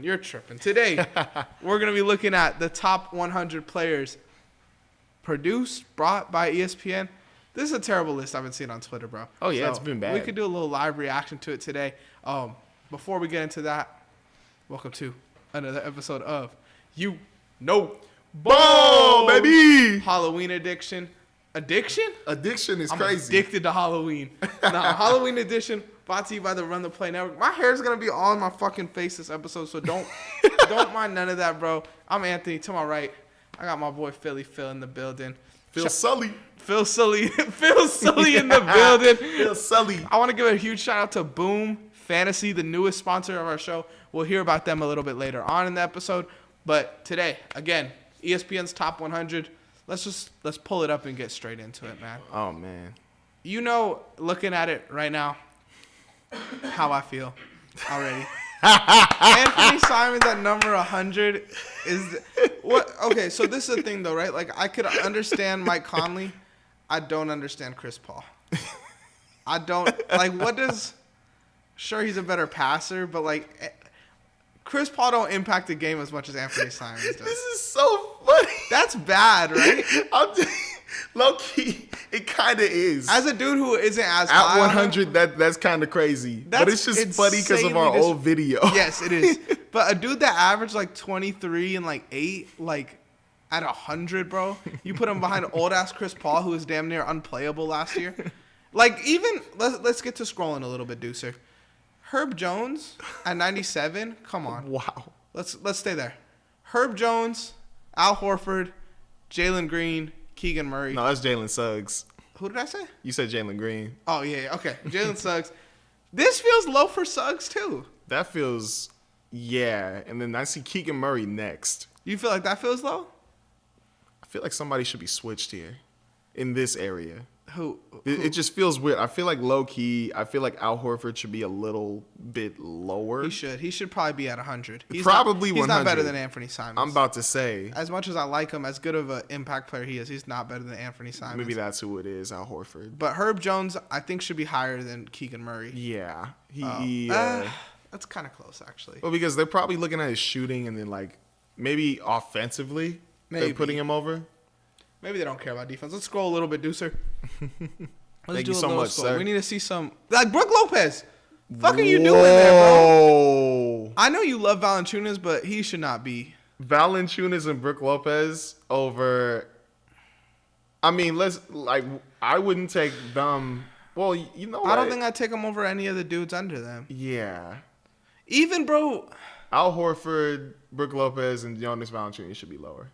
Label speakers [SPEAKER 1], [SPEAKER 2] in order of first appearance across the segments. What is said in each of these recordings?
[SPEAKER 1] You're tripping. Today, we're going to be looking at the top 100 players brought by ESPN. This is a terrible list I've been seeing on Twitter, bro.
[SPEAKER 2] Oh, yeah, it's been bad.
[SPEAKER 1] We could do a little live reaction to it today. Before we get into that, welcome to another episode of You Know
[SPEAKER 2] Boom, baby!
[SPEAKER 1] Halloween Addiction. Addiction?
[SPEAKER 2] Addiction is
[SPEAKER 1] I'm
[SPEAKER 2] crazy.
[SPEAKER 1] addicted to Halloween. Halloween Edition brought to you by the Run the Play Network. My hair's going to be all in my fucking face this episode, so don't mind none of that, bro. I'm Anthony. To my right, I got my boy Phil in the building.
[SPEAKER 2] Phil Sully
[SPEAKER 1] in the building.
[SPEAKER 2] Phil Sully.
[SPEAKER 1] I want to give a huge shout out to Boom Fantasy, the newest sponsor of our show. We'll hear about them a little bit later on in the episode. But today, again, ESPN's top 100. Let's pull it up and get straight into it, man.
[SPEAKER 2] Oh, man.
[SPEAKER 1] You know, looking at it right now, how I feel already. Anthony Simons at number 100 is what? Okay, so this is the thing, though, right? Like, I could understand Mike Conley. I don't understand Chris Paul. I don't like. What does? Sure, he's a better passer, but like, Chris Paul don't impact the game as much as Anthony Simons does.
[SPEAKER 2] This is so funny.
[SPEAKER 1] That's bad, right?
[SPEAKER 2] Low-key, it kind of is.
[SPEAKER 1] As a dude who isn't as
[SPEAKER 2] at
[SPEAKER 1] high
[SPEAKER 2] 100, that's kind of crazy. But it's just funny because of our old video.
[SPEAKER 1] Yes, it is. But a dude that averaged like 23 and like 8, like at 100, bro, you put him behind old ass Chris Paul, who was damn near unplayable last year. Like, even let's get to scrolling a little bit, Deucer. Herb Jones at 97. Come on.
[SPEAKER 2] Wow.
[SPEAKER 1] Let's stay there. Herb Jones, Al Horford, Jalen Green, Keegan Murray.
[SPEAKER 2] No, that's Jalen Suggs.
[SPEAKER 1] Who did I say?
[SPEAKER 2] You said Jalen Green.
[SPEAKER 1] Oh, yeah. Okay. Jalen Suggs. This feels low for Suggs, too.
[SPEAKER 2] That feels, yeah. And then I see Keegan Murray next.
[SPEAKER 1] You feel like that feels low?
[SPEAKER 2] I feel like somebody should be switched here in this area.
[SPEAKER 1] Who?
[SPEAKER 2] It just feels weird. I feel like low-key, I feel like Al Horford should be a little bit lower.
[SPEAKER 1] He should. He should probably be at 100. He's
[SPEAKER 2] 100.
[SPEAKER 1] He's not better than Anthony Simons.
[SPEAKER 2] I'm about to say.
[SPEAKER 1] As much as I like him, as good of an impact player he is, he's not better than Anthony Simons.
[SPEAKER 2] Maybe that's who it is, Al Horford.
[SPEAKER 1] But Herb Jones, I think, should be higher than Keegan Murray.
[SPEAKER 2] Yeah.
[SPEAKER 1] That's kind of close, actually.
[SPEAKER 2] Well, because they're probably looking at his shooting and then, like, maybe offensively they're putting him over.
[SPEAKER 1] Maybe they don't care about defense. Let's scroll a little bit, Deucer.
[SPEAKER 2] Thank you so much, sir.
[SPEAKER 1] We need to see some. Like, Brook Lopez. Fuck are you doing there, bro? I know you love Valanciunas, but he should not be.
[SPEAKER 2] Valanciunas and Brook Lopez over. I mean, I wouldn't take them. Well, you know what?
[SPEAKER 1] I don't think I'd take them over any of the dudes under them.
[SPEAKER 2] Yeah.
[SPEAKER 1] Even, bro.
[SPEAKER 2] Al Horford, Brook Lopez, and Jonas Valanciunas should be lower.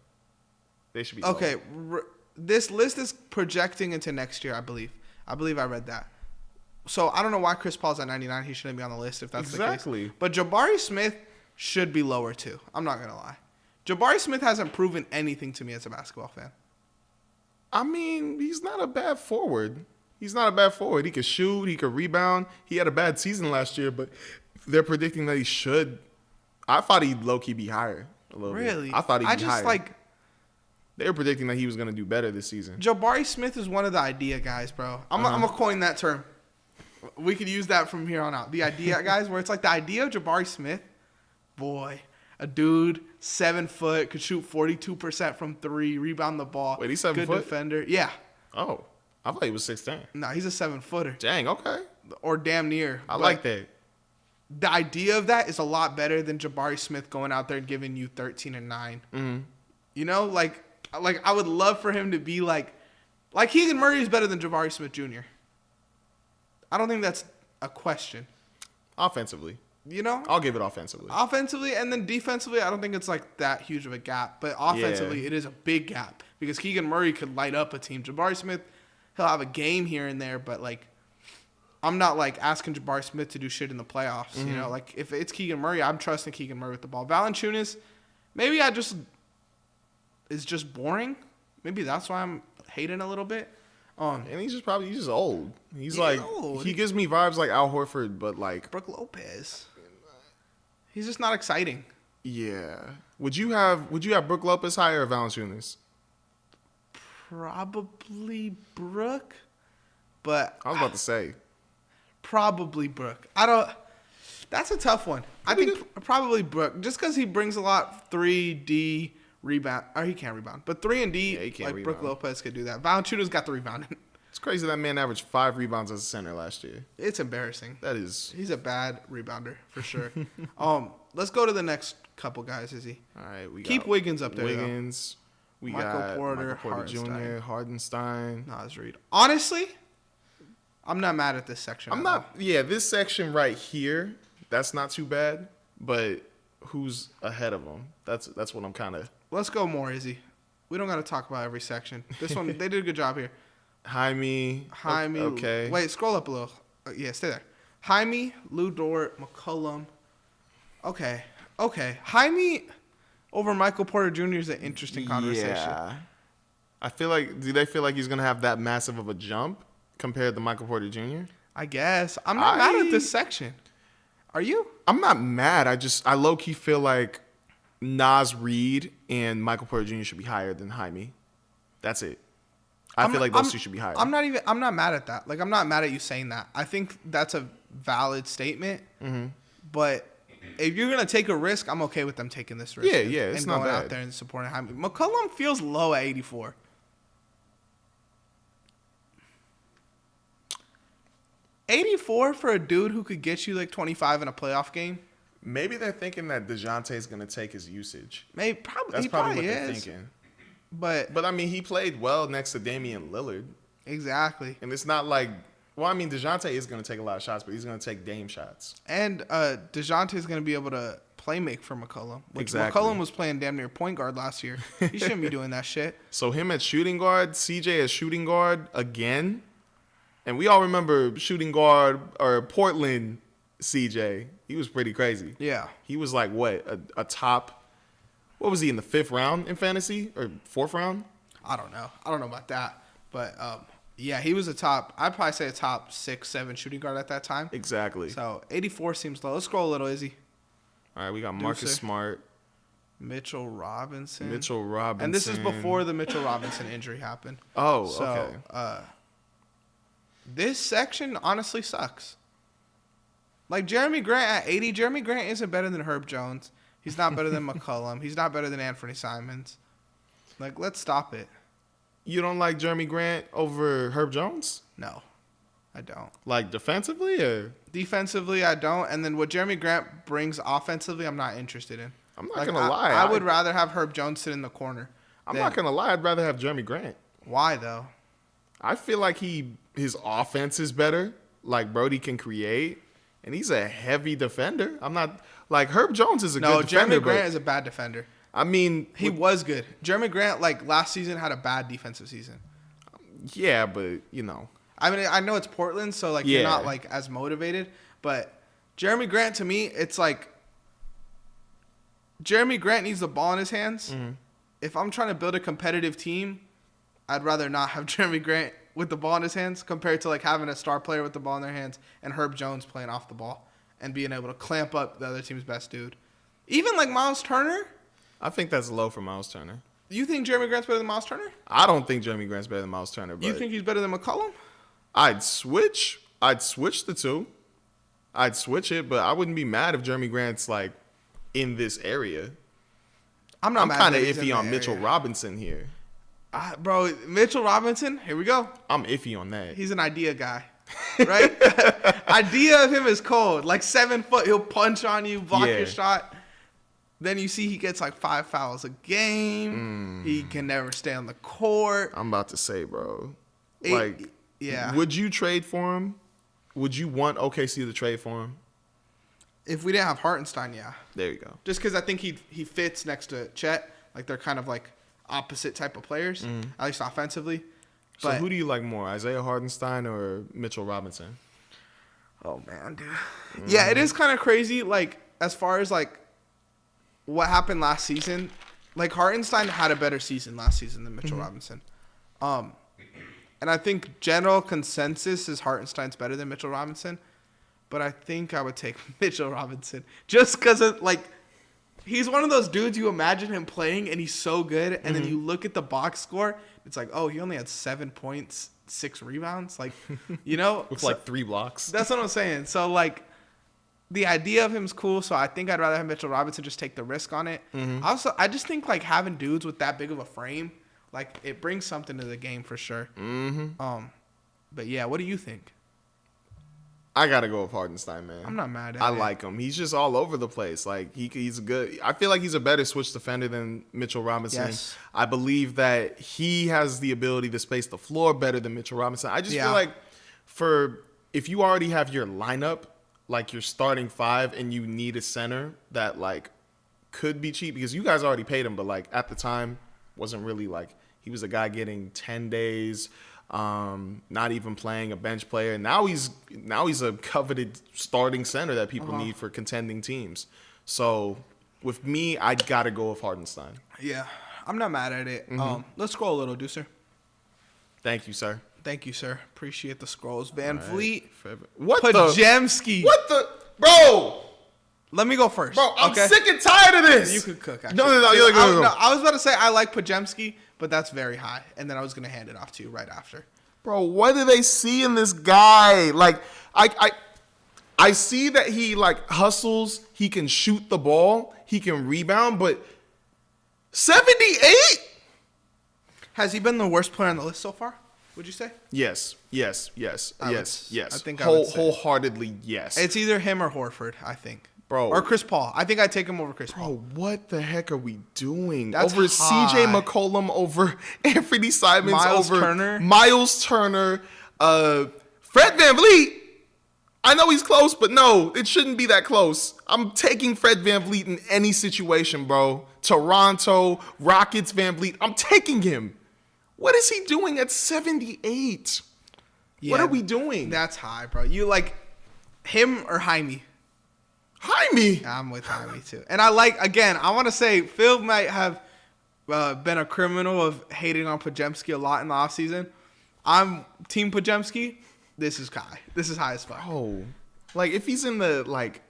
[SPEAKER 2] They should be
[SPEAKER 1] okay.
[SPEAKER 2] lower.
[SPEAKER 1] This list is projecting into next year, I believe. I read that. So I don't know why Chris Paul's at 99. He shouldn't be on the list if that's the case. But Jabari Smith should be lower too. I'm not going to lie. Jabari Smith hasn't proven anything to me as a basketball fan.
[SPEAKER 2] I mean, he's not a bad forward. He could shoot. He could rebound. He had a bad season last year, but they're predicting that he should. I thought he'd low-key be higher a little bit.
[SPEAKER 1] Really?
[SPEAKER 2] I thought he'd be higher. They were predicting that he was going to do better this season.
[SPEAKER 1] Jabari Smith is one of the idea guys, bro. I'm going to coin that term. We could use that from here on out. The idea guys, where it's like the idea of Jabari Smith, boy, a dude, 7 foot, could shoot 42% from 3, rebound the ball.
[SPEAKER 2] Wait, he's 7 foot?
[SPEAKER 1] Good defender. Yeah.
[SPEAKER 2] Oh, I thought he was 6'10".
[SPEAKER 1] No, he's a 7-footer.
[SPEAKER 2] Dang, okay.
[SPEAKER 1] Or damn near.
[SPEAKER 2] I like that.
[SPEAKER 1] The idea of that is a lot better than Jabari Smith going out there and giving you 13 and 9.
[SPEAKER 2] Mm-hmm.
[SPEAKER 1] You know, like I would love for him to be like Keegan Murray is better than Jabari Smith Jr. I don't think that's a question.
[SPEAKER 2] Offensively.
[SPEAKER 1] You know?
[SPEAKER 2] I'll give it offensively.
[SPEAKER 1] Offensively, and then defensively, I don't think it's like that huge of a gap. But offensively, It is a big gap because Keegan Murray could light up a team. Jabari Smith, he'll have a game here and there, but like I'm not like asking Jabari Smith to do shit in the playoffs. Mm-hmm. You know, like if it's Keegan Murray, I'm trusting Keegan Murray with the ball. Valanciunas, maybe is just boring. Maybe that's why I'm hating a little bit.
[SPEAKER 2] And he's just old. He's
[SPEAKER 1] old.
[SPEAKER 2] He gives me vibes like Al Horford, but like
[SPEAKER 1] Brook Lopez. He's just not exciting.
[SPEAKER 2] Yeah. Would you have Brook Lopez higher or Valanciunas?
[SPEAKER 1] Probably Brook, but
[SPEAKER 2] I was about to say
[SPEAKER 1] probably Brook. I don't. That's a tough one. I think probably Brook, just because he brings a lot 3D rebound. Or he can't rebound. But 3 and D,
[SPEAKER 2] he can't
[SPEAKER 1] like Brook
[SPEAKER 2] rebound.
[SPEAKER 1] Lopez could do that. Valanciunas got the rebounding.
[SPEAKER 2] It's crazy that man averaged 5 rebounds as a center last year.
[SPEAKER 1] It's embarrassing.
[SPEAKER 2] That is.
[SPEAKER 1] He's a bad rebounder for sure. Let's go to the next couple guys, Izzy.
[SPEAKER 2] All right, we
[SPEAKER 1] Keep
[SPEAKER 2] got
[SPEAKER 1] Wiggins up there.
[SPEAKER 2] Wiggins. We got
[SPEAKER 1] Michael Porter
[SPEAKER 2] Jr., Hardenstein.
[SPEAKER 1] Nas Reed. Honestly, I'm not mad at this section.
[SPEAKER 2] I'm not. Yeah, this section right here, that's not too bad. But who's ahead of them? That's what I'm kind of.
[SPEAKER 1] Let's go more, Izzy. We don't got to talk about every section. This one, they did a good job here.
[SPEAKER 2] Jaime. Okay.
[SPEAKER 1] Wait, scroll up a little. Yeah, stay there. Jaime, Lou Dort, McCollum. Okay. Jaime over Michael Porter Jr. is an interesting conversation.
[SPEAKER 2] Yeah. Do they feel like he's going to have that massive of a jump compared to Michael Porter Jr.?
[SPEAKER 1] I guess. I'm not mad at this section. Are you?
[SPEAKER 2] I'm not mad. I low-key feel like Nas Reed and Michael Porter Jr. should be higher than Jaime. That's it. I feel like those two should be higher.
[SPEAKER 1] I'm not mad at that. Like, I'm not mad at you saying that. I think that's a valid statement. Mm-hmm. But if you're gonna take a risk, I'm okay with them taking this risk.
[SPEAKER 2] Yeah, it's
[SPEAKER 1] and
[SPEAKER 2] not
[SPEAKER 1] going
[SPEAKER 2] bad.
[SPEAKER 1] out there and supporting Jaime. McCollum feels low at 84. $84 for a dude who could get you like 25 in a playoff game.
[SPEAKER 2] Maybe they're thinking that DeJounte is going to take his usage.
[SPEAKER 1] Maybe probably.
[SPEAKER 2] That's probably what they're thinking.
[SPEAKER 1] But
[SPEAKER 2] I mean, he played well next to Damian Lillard.
[SPEAKER 1] Exactly.
[SPEAKER 2] And it's not like, well, I mean, DeJounte is going to take a lot of shots, but he's going to take Dame shots.
[SPEAKER 1] And DeJounte is going to be able to play make for McCollum. Which
[SPEAKER 2] exactly.
[SPEAKER 1] McCollum was playing damn near point guard last year. He shouldn't be doing that shit.
[SPEAKER 2] So him at shooting guard, CJ at shooting guard again. And we all remember shooting guard or Portland CJ. He was pretty crazy.
[SPEAKER 1] Yeah.
[SPEAKER 2] He was like, what, a top, what was he, in the 5th round in fantasy or 4th round?
[SPEAKER 1] I don't know about that. But, yeah, he was I'd probably say a top 6, 7 shooting guard at that time.
[SPEAKER 2] Exactly.
[SPEAKER 1] So 84 seems low. Let's scroll a little, Izzy.
[SPEAKER 2] All right, we got Marcus Smart.
[SPEAKER 1] Mitchell Robinson.
[SPEAKER 2] And
[SPEAKER 1] this is before the Mitchell Robinson injury happened.
[SPEAKER 2] Oh,
[SPEAKER 1] so,
[SPEAKER 2] okay.
[SPEAKER 1] This section honestly sucks. Like Jeremy Grant at 80, Jeremy Grant isn't better than Herb Jones. He's not better than McCollum. He's not better than Anthony Simons. Like, let's stop it.
[SPEAKER 2] You don't like Jeremy Grant over Herb Jones?
[SPEAKER 1] No, I don't.
[SPEAKER 2] Like defensively or?
[SPEAKER 1] Defensively, I don't. And then what Jeremy Grant brings offensively, I'm not interested in.
[SPEAKER 2] I'm not going to lie.
[SPEAKER 1] I would rather have Herb Jones sit in the corner.
[SPEAKER 2] I'm not going to lie. I'd rather have Jeremy Grant.
[SPEAKER 1] Why, though?
[SPEAKER 2] I feel like his offense is better. Like, Brody can create. And he's a heavy defender. I'm not like Herb Jones is a good defender.
[SPEAKER 1] No, Jeremy Grant is a bad defender.
[SPEAKER 2] I mean,
[SPEAKER 1] he was good. Jeremy Grant, like last season, had a bad defensive season.
[SPEAKER 2] Yeah, but you know,
[SPEAKER 1] I mean, I know it's Portland, so like you're not like as motivated. But Jeremy Grant, to me, it's like Jeremy Grant needs the ball in his hands. Mm-hmm. If I'm trying to build a competitive team, I'd rather not have Jeremy Grant with the ball in his hands compared to like having a star player with the ball in their hands and Herb Jones playing off the ball and being able to clamp up the other team's best dude. Even like Miles Turner.
[SPEAKER 2] I think that's low for Miles Turner.
[SPEAKER 1] You think Jeremy Grant's better than Miles Turner?
[SPEAKER 2] I don't think Jeremy Grant's better than Miles Turner. But
[SPEAKER 1] you think he's better than McCollum?
[SPEAKER 2] I'd switch the two. I'd switch it, but I wouldn't be mad if Jeremy Grant's like in this area. I'm kind of iffy on Mitchell Robinson here.
[SPEAKER 1] Bro, Mitchell Robinson, here we go.
[SPEAKER 2] I'm iffy on that.
[SPEAKER 1] He's an idea guy, right? Idea of him is cold. Like 7 foot, he'll punch on you, block your shot. Then you see he gets like 5 fouls a game. He can never stay on the court.
[SPEAKER 2] I'm about to say, bro. Would you trade for him? Would you want OKC to trade for him?
[SPEAKER 1] If we didn't have Hartenstein, yeah.
[SPEAKER 2] There you go.
[SPEAKER 1] Just because I think he fits next to Chet. Like they're kind of like opposite type of players, at least offensively.
[SPEAKER 2] So who do you like more, Isaiah Hartenstein or Mitchell Robinson?
[SPEAKER 1] Oh, man, dude. Yeah, it is kind of crazy, like, as far as, like, what happened last season. Like, Hartenstein had a better season last season than Mitchell Robinson. And I think general consensus is Hartenstein's better than Mitchell Robinson. But I think I would take Mitchell Robinson just because, like, he's one of those dudes you imagine him playing, and he's so good. And then you look at the box score, it's like, oh, he only had 7 points, 6 rebounds. Like, you know?
[SPEAKER 2] With, like, 3 blocks.
[SPEAKER 1] That's what I'm saying. So, like, the idea of him is cool, so I think I'd rather have Mitchell Robinson just take the risk on it. Also, I just think like having dudes with that big of a frame, like it brings something to the game for sure. But yeah, what do you think?
[SPEAKER 2] I gotta go with Hardenstein, man.
[SPEAKER 1] I'm not mad at it.
[SPEAKER 2] I like him. He's just all over the place. Like he's good. I feel like he's a better switch defender than Mitchell Robinson.
[SPEAKER 1] Yes.
[SPEAKER 2] I believe that he has the ability to space the floor better than Mitchell Robinson. I just feel like if you already have your lineup, like your starting five, and you need a center that like could be cheap because you guys already paid him, but like at the time wasn't really like he was a guy getting 10 days. Not even playing, a bench player. Now he's a coveted starting center that people need for contending teams. So with me, I gotta go with Hardenstein.
[SPEAKER 1] Yeah, I'm not mad at it. Let's scroll a little, Deucer.
[SPEAKER 2] Thank you, sir.
[SPEAKER 1] Thank you, sir. Appreciate the scrolls. Van Vliet.
[SPEAKER 2] What
[SPEAKER 1] Pajemski.
[SPEAKER 2] What the bro?
[SPEAKER 1] Let me go first.
[SPEAKER 2] Bro, I'm sick and tired of this.
[SPEAKER 1] You could cook. Actually.
[SPEAKER 2] No. You're like,
[SPEAKER 1] no. I was about to say I like Pajemski, but that's very high. And then I was going to hand it off to you right after.
[SPEAKER 2] Bro, what do they see in this guy? Like, I see that he, like, hustles. He can shoot the ball. He can rebound. But 78?
[SPEAKER 1] Has he been the worst player on the list so far, would you say?
[SPEAKER 2] Yes. I think wholeheartedly, yes.
[SPEAKER 1] It's either him or Horford, I think.
[SPEAKER 2] Bro.
[SPEAKER 1] Or Chris Paul. I think I'd take him over Chris Paul.
[SPEAKER 2] Bro, what the heck are we doing?
[SPEAKER 1] That's
[SPEAKER 2] over
[SPEAKER 1] high.
[SPEAKER 2] CJ McCollum, over Anthony Simons,
[SPEAKER 1] Miles
[SPEAKER 2] over
[SPEAKER 1] Turner.
[SPEAKER 2] Miles Turner, Fred VanVleet. I know he's close, but no, it shouldn't be that close. I'm taking Fred VanVleet in any situation, bro. Toronto, Rockets, VanVleet. I'm taking him. What is he doing at 78? Yeah, what are we doing?
[SPEAKER 1] That's high, bro. You like him or Jaime?
[SPEAKER 2] Jaime.
[SPEAKER 1] I'm with Jaime too. And I want to say Phil might have been a criminal of hating on Pajemski a lot in the offseason. I'm Team Pajemski. This is high. This is high as fuck.
[SPEAKER 2] Oh, like if he's in the like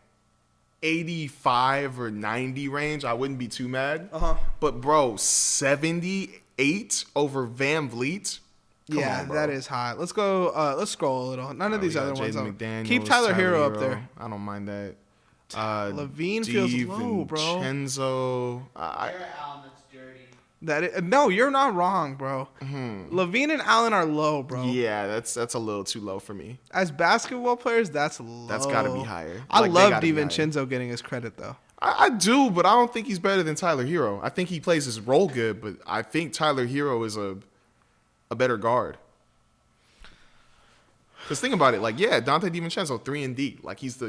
[SPEAKER 2] 85 or 90 range, I wouldn't be too mad. But bro, 78 over VanVleet.
[SPEAKER 1] Yeah,
[SPEAKER 2] on, bro.
[SPEAKER 1] That is high. Let's go. Let's scroll a little. None of these other ones.
[SPEAKER 2] McDaniels,
[SPEAKER 1] Keep Tyler Hero up there.
[SPEAKER 2] I don't mind that.
[SPEAKER 1] Levine feels low, bro.
[SPEAKER 2] Vincenzo.
[SPEAKER 3] Allen, that's dirty.
[SPEAKER 1] No, you're not wrong, bro. Levine and Allen are low, bro.
[SPEAKER 2] Yeah, that's a little too low for me.
[SPEAKER 1] As basketball players, that's low.
[SPEAKER 2] That's got to be higher.
[SPEAKER 1] I love DiVincenzo getting his credit, though.
[SPEAKER 2] I do, but I don't think he's better than Tyler Hero. I think he plays his role good, but I think Tyler Hero is a better guard. Because think about it, like, yeah, Dante DiVincenzo, 3-and-D. Like, he's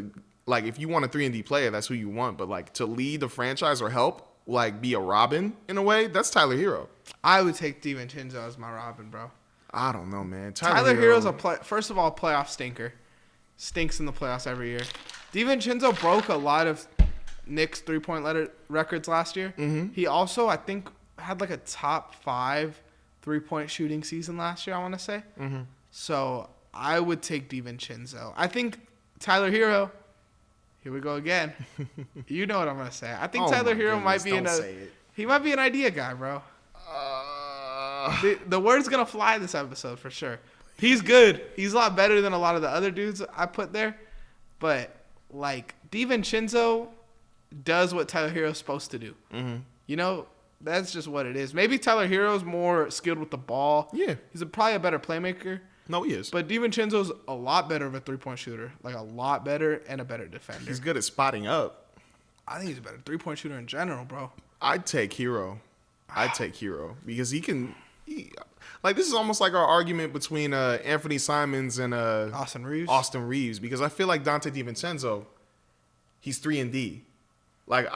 [SPEAKER 2] if you want a 3-and-D player, that's who you want. But, like, to lead the franchise or help, like, be a Robin in a way, that's Tyler Hero.
[SPEAKER 1] I would take DiVincenzo as my Robin, bro.
[SPEAKER 2] I don't know, man.
[SPEAKER 1] Tyler Hero's first of all, playoff stinker. Stinks in the playoffs every year. DiVincenzo broke a lot of Knicks three-point records last year. He also, I think, had, like, a top 5 three-point shooting season last year, I want to say. So I would take DiVincenzo. I think Tyler Hero, here we go again. You know what I'm going to say. I think Tyler Hero might be he might be an idea guy, bro. The word's going to fly this episode for sure. He's good. He's a lot better than a lot of the other dudes I put there. But, like, DiVincenzo does what Tyler Hero's supposed to do. You know? That's just what it is. Maybe Tyler Hero's more skilled with the ball.
[SPEAKER 2] Yeah.
[SPEAKER 1] He's probably a better playmaker.
[SPEAKER 2] No, he is.
[SPEAKER 1] But DiVincenzo's a lot better of a three-point shooter. Like, a lot better and a better defender.
[SPEAKER 2] He's good at spotting up.
[SPEAKER 1] I think he's a better three-point shooter in general, bro.
[SPEAKER 2] I'd take Hero. Because he can... this is almost like our argument between Anthony Simons and
[SPEAKER 1] Austin Reeves.
[SPEAKER 2] Because I feel like Dante DiVincenzo, he's 3-and-D. Like,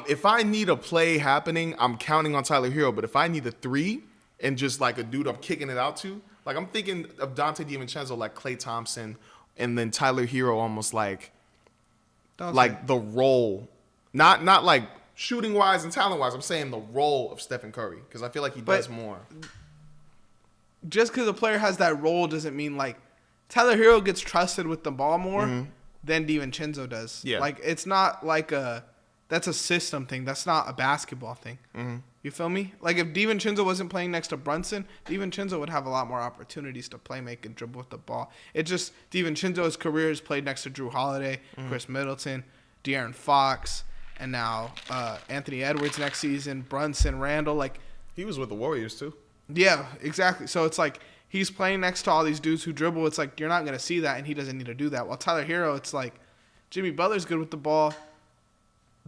[SPEAKER 2] if I need a play happening, I'm counting on Tyler Hero. But if I need a 3 and just, like, a dude I'm kicking it out to, like, I'm thinking of Dante DiVincenzo like Klay Thompson and then Tyler Hero almost like the role. Not like shooting-wise and talent-wise. I'm saying the role of Stephen Curry because I feel like he does more.
[SPEAKER 1] Just because a player has that role doesn't mean, like, Tyler Hero gets trusted with the ball more than DiVincenzo does.
[SPEAKER 2] Yeah.
[SPEAKER 1] Like, it's not like that's a system thing. That's not a basketball thing. You You feel me? Like if DiVincenzo wasn't playing next to Brunson, DiVincenzo would have a lot more opportunities to play make and dribble with the ball. It just DiVincenzo's career is played next to Drew Holiday, Chris Middleton, De'Aaron Fox, and now Anthony Edwards next season, Brunson, Randall. Like
[SPEAKER 2] He was with the Warriors too.
[SPEAKER 1] yeah, exactly. So it's like he's playing next to all these dudes who dribble. It's like you're not gonna see that, and he doesn't need to do that. While Tyler Hero, it's like Jimmy Butler's good with the ball.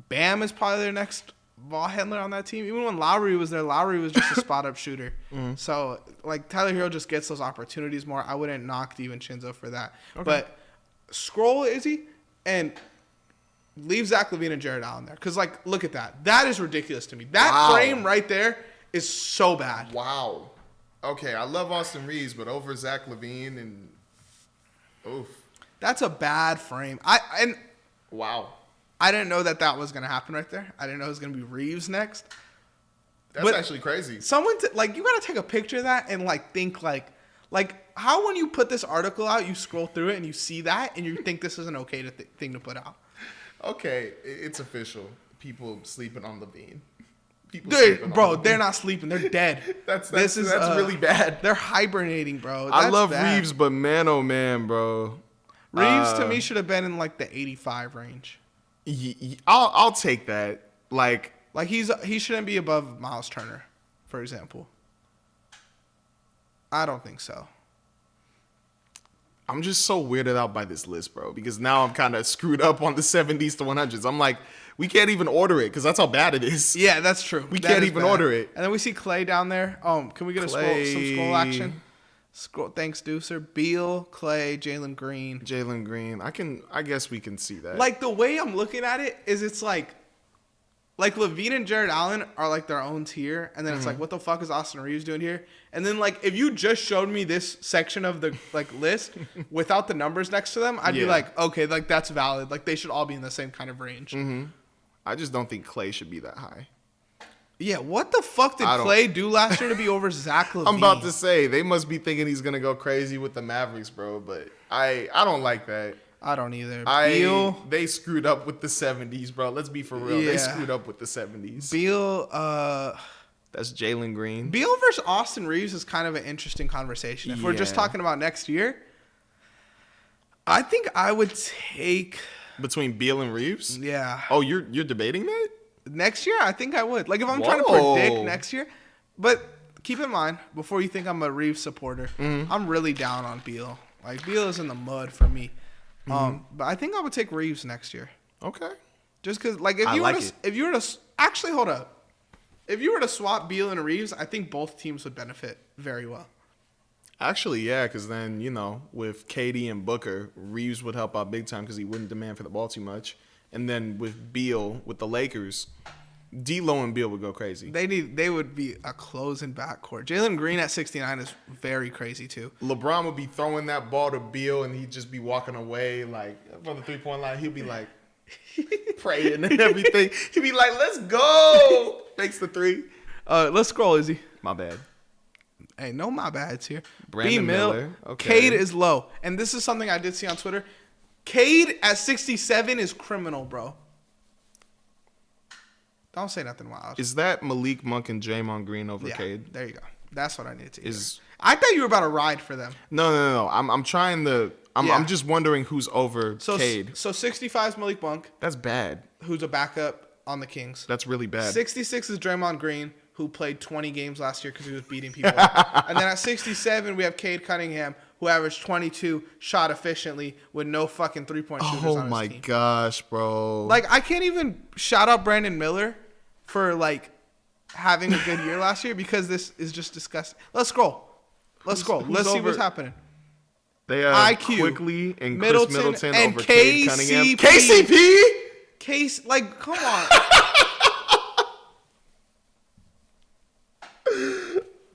[SPEAKER 1] Bam is probably their next ball handler on that team. Even when Lowry was there, Lowry was just a spot up shooter. So like Tyler Hero just gets those opportunities more. I wouldn't knock DiVincenzo for that.
[SPEAKER 2] Okay.
[SPEAKER 1] But scroll Izzy and leave Zach LaVine and Jared Allen there. Because like look at that. That is ridiculous to me. That frame right there is so bad.
[SPEAKER 2] Wow. Okay, I love Austin Reeves, but over Zach LaVine and oof.
[SPEAKER 1] That's a bad frame.
[SPEAKER 2] Wow.
[SPEAKER 1] I didn't know that was going to happen right there. I didn't know it was going to be Reeves next.
[SPEAKER 2] That's actually crazy.
[SPEAKER 1] Someone, like, you got to take a picture of that and, like, think, like, how when you put this article out, you scroll through it and you see that and you think this is an okay thing to put out.
[SPEAKER 2] Okay, it's official. People sleeping on LaVine.
[SPEAKER 1] They're not sleeping. They're dead.
[SPEAKER 2] That's really bad.
[SPEAKER 1] They're hibernating, bro.
[SPEAKER 2] I love
[SPEAKER 1] bad.
[SPEAKER 2] Reeves, but man, oh man, bro.
[SPEAKER 1] Reeves, to me, should have been in, like, the 85 range.
[SPEAKER 2] I'll take that. Like
[SPEAKER 1] he shouldn't be above Miles Turner, for example. I don't think so.
[SPEAKER 2] I'm just so weirded out by this list, bro, because now I'm kind of screwed up on the 70s to 100s. I'm like, we can't even order it because that's how bad it is.
[SPEAKER 1] Yeah, that's true.
[SPEAKER 2] We can't even order it.
[SPEAKER 1] And then we see Clay down there. Can we get some scroll action? Scroll. Thanks, Deucer. Beal, Clay, Jalen Green.
[SPEAKER 2] I guess we can see that.
[SPEAKER 1] Like the way I'm looking at it is, it's like LaVine and Jared Allen are like their own tier, and then it's like, what the fuck is Austin Reeves doing here? And then like if you just showed me this section of the like list without the numbers next to them, I'd be like, okay, like that's valid. Like they should all be in the same kind of range.
[SPEAKER 2] I just don't think Clay should be that high.
[SPEAKER 1] Yeah, what the fuck did Clay do last year to be over Zach LaVine?
[SPEAKER 2] I'm about to say, they must be thinking he's going to go crazy with the Mavericks, bro, but I don't like that.
[SPEAKER 1] I don't either.
[SPEAKER 2] They screwed up with the 70s, bro. Let's be for real.
[SPEAKER 1] Yeah.
[SPEAKER 2] They screwed up with the 70s.
[SPEAKER 1] Beal,
[SPEAKER 2] that's Jalen Green.
[SPEAKER 1] Beal versus Austin Reeves is kind of an interesting conversation. If we're just talking about next year, I think I would take
[SPEAKER 2] between Beal and Reeves.
[SPEAKER 1] Yeah.
[SPEAKER 2] Oh, you're debating that?
[SPEAKER 1] Next year, I think I would. Like if I'm trying to predict next year, but keep in mind before you think I'm a Reeves supporter, I'm really down on Beal. Like Beal is in the mud for me. But I think I would take Reeves next year.
[SPEAKER 2] Okay.
[SPEAKER 1] Just because, like, if you were to actually hold up. If you were to swap Beal and Reeves, I think both teams would benefit very well.
[SPEAKER 2] Actually, yeah, because then, with KD and Booker, Reeves would help out big time because he wouldn't demand for the ball too much. And then with Beal, with the Lakers, D'Lo and Beal would go crazy.
[SPEAKER 1] They would be a closing backcourt. Jalen Green at 69 is very crazy, too.
[SPEAKER 2] LeBron would be throwing that ball to Beal, and he'd just be walking away, like, from the three-point line. He'd be, like, praying and everything. He'd be like, let's go. Makes the three.
[SPEAKER 1] Let's scroll, Izzy.
[SPEAKER 2] My bad.
[SPEAKER 1] Hey, no my bad's here.
[SPEAKER 2] Brandon Miller. Okay.
[SPEAKER 1] Cade is low. And this is something I did see on Twitter. Cade at 67 is criminal, bro. Don't say nothing wild.
[SPEAKER 2] Is that Malik Monk and Draymond Green over
[SPEAKER 1] yeah,
[SPEAKER 2] Cade?
[SPEAKER 1] There you go. That's what I needed to hear.
[SPEAKER 2] I
[SPEAKER 1] thought you were about to ride for them.
[SPEAKER 2] No. I'm trying to. I'm just wondering who's over Cade.
[SPEAKER 1] So 65 is Malik Monk.
[SPEAKER 2] That's bad.
[SPEAKER 1] Who's a backup on the Kings.
[SPEAKER 2] That's really bad.
[SPEAKER 1] 66 is Draymond Green, who played 20 games last year because he was beating people. And then at 67, we have Cade Cunningham, who averaged 22, shot efficiently with no fucking three-point shooters on his team.
[SPEAKER 2] Oh, my gosh, bro.
[SPEAKER 1] Like, I can't even shout out Brandon Miller for, like, having a good year last year because this is just disgusting. Let's scroll. Let's see what's happening.
[SPEAKER 2] They have
[SPEAKER 1] IQ,
[SPEAKER 2] Quickly and
[SPEAKER 1] Middleton,
[SPEAKER 2] Chris Middleton
[SPEAKER 1] and
[SPEAKER 2] over Cade Cunningham.
[SPEAKER 1] KCP? Like, come on.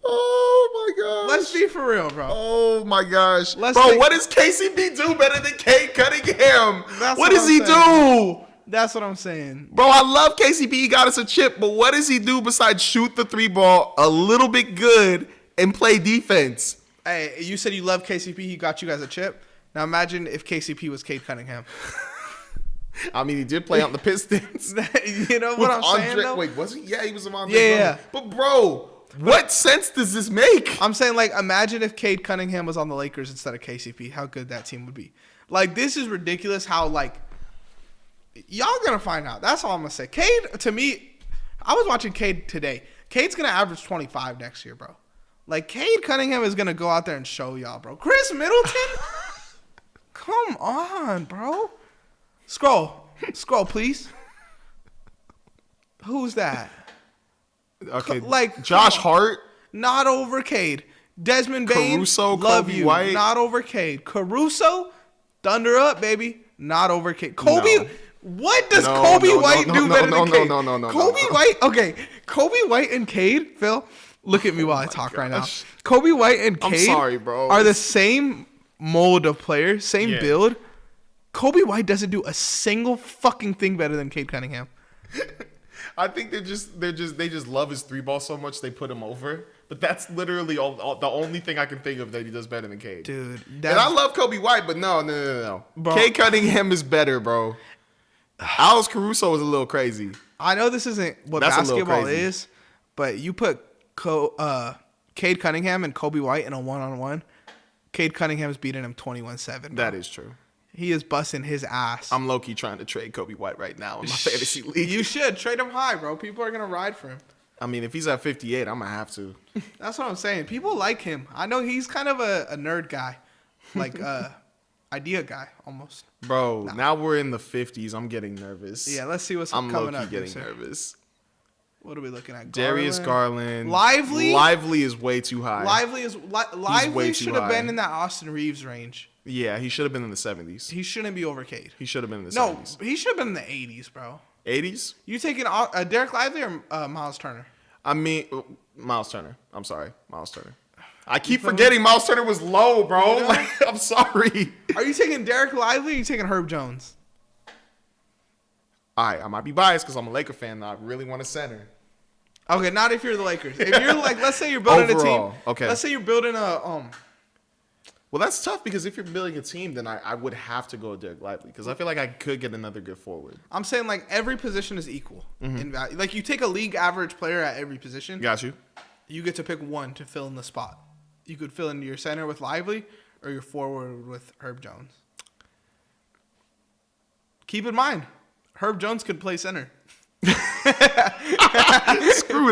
[SPEAKER 2] Oh, my gosh.
[SPEAKER 1] Let's be for real, bro.
[SPEAKER 2] Oh, my gosh. What does KCP do better than Cade Cunningham? What does he do?
[SPEAKER 1] That's what I'm saying.
[SPEAKER 2] Bro, I love KCP. He got us a chip, but what does he do besides shoot the three ball a little bit good and play defense?
[SPEAKER 1] Hey, you said you love KCP. He got you guys a chip. Now imagine if KCP was Cade Cunningham.
[SPEAKER 2] I mean, he did play on the Pistons.
[SPEAKER 1] You know what I'm saying, though?
[SPEAKER 2] Wait, was he? Yeah, he was on
[SPEAKER 1] Yeah, yeah.
[SPEAKER 2] But, bro, what sense does this make?
[SPEAKER 1] I'm saying, like, imagine if Cade Cunningham was on the Lakers instead of KCP. How good that team would be. Like, this is ridiculous how, like, y'all going to find out. That's all I'm going to say. Cade, to me, I was watching Cade today. Cade's going to average 25 next year, bro. Like, Cade Cunningham is going to go out there and show y'all, bro. Chris Middleton? Come on, bro. Scroll, please. Who's that?
[SPEAKER 2] Okay,
[SPEAKER 1] Like
[SPEAKER 2] Josh Hart.
[SPEAKER 1] Not over Cade. Desmond Bane,
[SPEAKER 2] Caruso,
[SPEAKER 1] love
[SPEAKER 2] Kobe
[SPEAKER 1] you.
[SPEAKER 2] White.
[SPEAKER 1] Not over Cade. Caruso, thunder up, baby. Not over Cade. Kobe,
[SPEAKER 2] No.
[SPEAKER 1] What does Kobe White do better than Cade?
[SPEAKER 2] No.
[SPEAKER 1] Kobe White, okay. Kobe White and Cade, Phil, look at me while I talk right now.
[SPEAKER 2] gosh.
[SPEAKER 1] Kobe White and
[SPEAKER 2] I'm
[SPEAKER 1] Cade
[SPEAKER 2] sorry, bro.
[SPEAKER 1] are the same mold of player, same
[SPEAKER 2] Yeah.
[SPEAKER 1] build. Kobe White doesn't do a single fucking thing better than Cade Cunningham.
[SPEAKER 2] I think they just love his three ball so much they put him over. But that's literally the only thing I can think of that he does better than Cade.
[SPEAKER 1] Dude,
[SPEAKER 2] And I love Kobe White, but no.
[SPEAKER 1] Bro.
[SPEAKER 2] Cade Cunningham is better, bro. Alex Caruso is a little crazy.
[SPEAKER 1] I know this isn't what
[SPEAKER 2] That's a little
[SPEAKER 1] basketball
[SPEAKER 2] crazy.
[SPEAKER 1] is, but you put Cade Cunningham and Kobe White in a one-on-one. Cade Cunningham's beating him 21-7.
[SPEAKER 2] That is true.
[SPEAKER 1] He is busting his ass.
[SPEAKER 2] I'm low-key trying to trade Kobe White right now in my fantasy league.
[SPEAKER 1] You should. Trade him high, bro. People are going to ride for him.
[SPEAKER 2] I mean, if he's at 58, I'm going to have to.
[SPEAKER 1] That's what I'm saying. People like him. I know he's kind of a nerd guy. Like, idea guy, almost.
[SPEAKER 2] Bro, now we're in the 50s. I'm getting nervous.
[SPEAKER 1] Yeah, let's see what's
[SPEAKER 2] I'm
[SPEAKER 1] coming
[SPEAKER 2] low-key
[SPEAKER 1] up.
[SPEAKER 2] getting nervous.
[SPEAKER 1] What are we looking at?
[SPEAKER 2] Darius Garland.
[SPEAKER 1] Lively?
[SPEAKER 2] Lively is way too high.
[SPEAKER 1] Lively
[SPEAKER 2] too
[SPEAKER 1] should have
[SPEAKER 2] high.
[SPEAKER 1] been in that Austin Reeves range.
[SPEAKER 2] Yeah, he should have been in the 70s.
[SPEAKER 1] He shouldn't be over Cade.
[SPEAKER 2] He should have been in the
[SPEAKER 1] No,
[SPEAKER 2] 70s.
[SPEAKER 1] he should have been in the 80s, bro.
[SPEAKER 2] 80s?
[SPEAKER 1] You taking Derek Lively or Miles Turner?
[SPEAKER 2] I mean, Miles Turner. I'm sorry. Miles Turner. I keep forgetting Miles Turner was low, bro.
[SPEAKER 1] Yeah.
[SPEAKER 2] Like, I'm sorry.
[SPEAKER 1] Are you taking Derek Lively or are you taking Herb Jones?
[SPEAKER 2] All right, I might be biased because I'm a Laker fan and I really want a center.
[SPEAKER 1] Okay, not if you're the Lakers. If you're like, let's say you're building
[SPEAKER 2] Overall,
[SPEAKER 1] a team.
[SPEAKER 2] okay.
[SPEAKER 1] Let's say you're building a
[SPEAKER 2] Well, that's tough because if you're building a team, then I would have to go with Derek Lively because I feel like I could get another good forward.
[SPEAKER 1] I'm saying like every position is equal in value. Like you take a league average player at every position.
[SPEAKER 2] Got you.
[SPEAKER 1] You get to pick one to fill in the spot. You could fill in your center with Lively or your forward with Herb Jones. Keep in mind, Herb Jones could play center.
[SPEAKER 2] Screw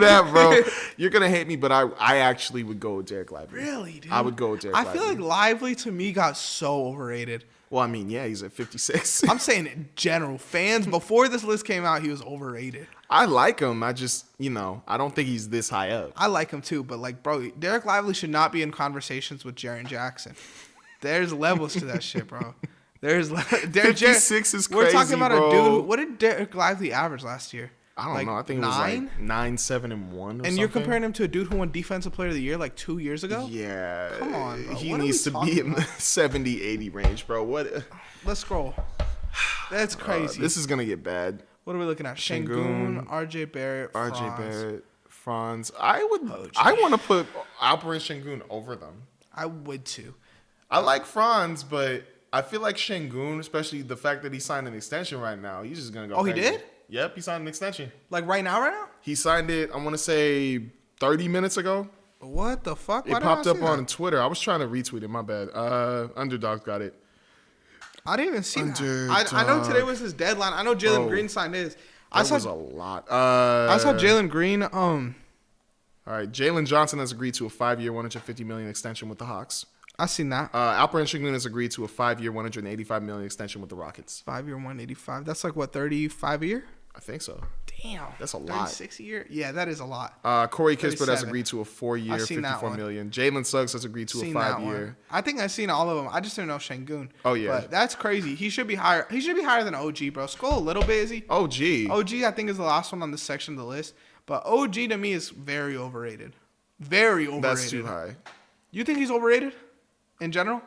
[SPEAKER 2] that, bro. You're going to hate me, but I actually would go with Derek Lively.
[SPEAKER 1] Really, dude?
[SPEAKER 2] I would go with Derek
[SPEAKER 1] I
[SPEAKER 2] Lively.
[SPEAKER 1] feel like Lively to me got so overrated.
[SPEAKER 2] Well, I mean, yeah, he's at 56.
[SPEAKER 1] I'm saying in general, fans, before this list came out, he was overrated.
[SPEAKER 2] I like him. I just, I don't think he's this high up.
[SPEAKER 1] I like him too, but like, bro, Derek Lively should not be in conversations with Jaren Jackson. There's levels to that shit, bro. Derek
[SPEAKER 2] 56 is crazy,
[SPEAKER 1] We're talking about
[SPEAKER 2] bro.
[SPEAKER 1] a dude. What did Derek Lively average last year?
[SPEAKER 2] I don't
[SPEAKER 1] Like
[SPEAKER 2] know. I think
[SPEAKER 1] 9?
[SPEAKER 2] it was like 9, 7, and 1 or something.
[SPEAKER 1] And you're comparing him to a dude who won Defensive Player of the Year like 2 years ago?
[SPEAKER 2] Yeah.
[SPEAKER 1] Come on, bro.
[SPEAKER 2] He
[SPEAKER 1] What are we
[SPEAKER 2] needs to be
[SPEAKER 1] talking
[SPEAKER 2] in the
[SPEAKER 1] about?
[SPEAKER 2] 70, 80 range, bro. What?
[SPEAKER 1] Let's scroll. That's crazy.
[SPEAKER 2] This is going to get bad.
[SPEAKER 1] What are we looking at?
[SPEAKER 2] Şengün,
[SPEAKER 1] Şengün, RJ Barrett,
[SPEAKER 2] RJ
[SPEAKER 1] Franz.
[SPEAKER 2] Barrett, Franz. I
[SPEAKER 1] OG.
[SPEAKER 2] want to put Alperen Şengün over them.
[SPEAKER 1] I would too.
[SPEAKER 2] I like Franz, but I feel like Şengün, especially the fact that he signed an extension right now, he's just going to go
[SPEAKER 1] Oh, he
[SPEAKER 2] crazy.
[SPEAKER 1] did?
[SPEAKER 2] Yep, he signed an extension.
[SPEAKER 1] Like right now?
[SPEAKER 2] He signed it, I want to say 30 minutes ago.
[SPEAKER 1] What the fuck? Why
[SPEAKER 2] It
[SPEAKER 1] did I
[SPEAKER 2] popped
[SPEAKER 1] see
[SPEAKER 2] up on
[SPEAKER 1] that?
[SPEAKER 2] Twitter. I was trying to retweet it. My bad. Underdog's got it.
[SPEAKER 1] I didn't even see that.
[SPEAKER 2] Underdog.
[SPEAKER 1] I know today was his deadline. I know Jalen
[SPEAKER 2] Bro,
[SPEAKER 1] Green signed his.
[SPEAKER 2] That was a lot.
[SPEAKER 1] I saw Jalen Green.
[SPEAKER 2] All right, Jalen Johnson has agreed to a 5-year, $150 million extension with the Hawks.
[SPEAKER 1] I seen that.
[SPEAKER 2] Alperen Şengün has agreed to a 5-year, $185 million extension with the Rockets.
[SPEAKER 1] 5-year, 185. That's like what, 35 a year?
[SPEAKER 2] I think so.
[SPEAKER 1] Damn.
[SPEAKER 2] That's a lot.
[SPEAKER 1] 36 a year? Yeah, that is a lot.
[SPEAKER 2] Corey Kispert has
[SPEAKER 1] 37.
[SPEAKER 2] agreed to a 4-year,
[SPEAKER 1] I've seen that
[SPEAKER 2] $54
[SPEAKER 1] one.
[SPEAKER 2] million. Jalen Suggs has agreed to a
[SPEAKER 1] Seen that one.
[SPEAKER 2] 5-year.
[SPEAKER 1] I think I've seen all of them. I just didn't know Şengün.
[SPEAKER 2] Oh, yeah.
[SPEAKER 1] But that's crazy. He should be higher. He should be higher than OG, bro. Scroll a little bit, is he?
[SPEAKER 2] Oh, gee.
[SPEAKER 1] OG, I think, is the last one on this section of the list. But OG to me is very overrated. Very overrated.
[SPEAKER 2] That's too high.
[SPEAKER 1] You think he's overrated in general?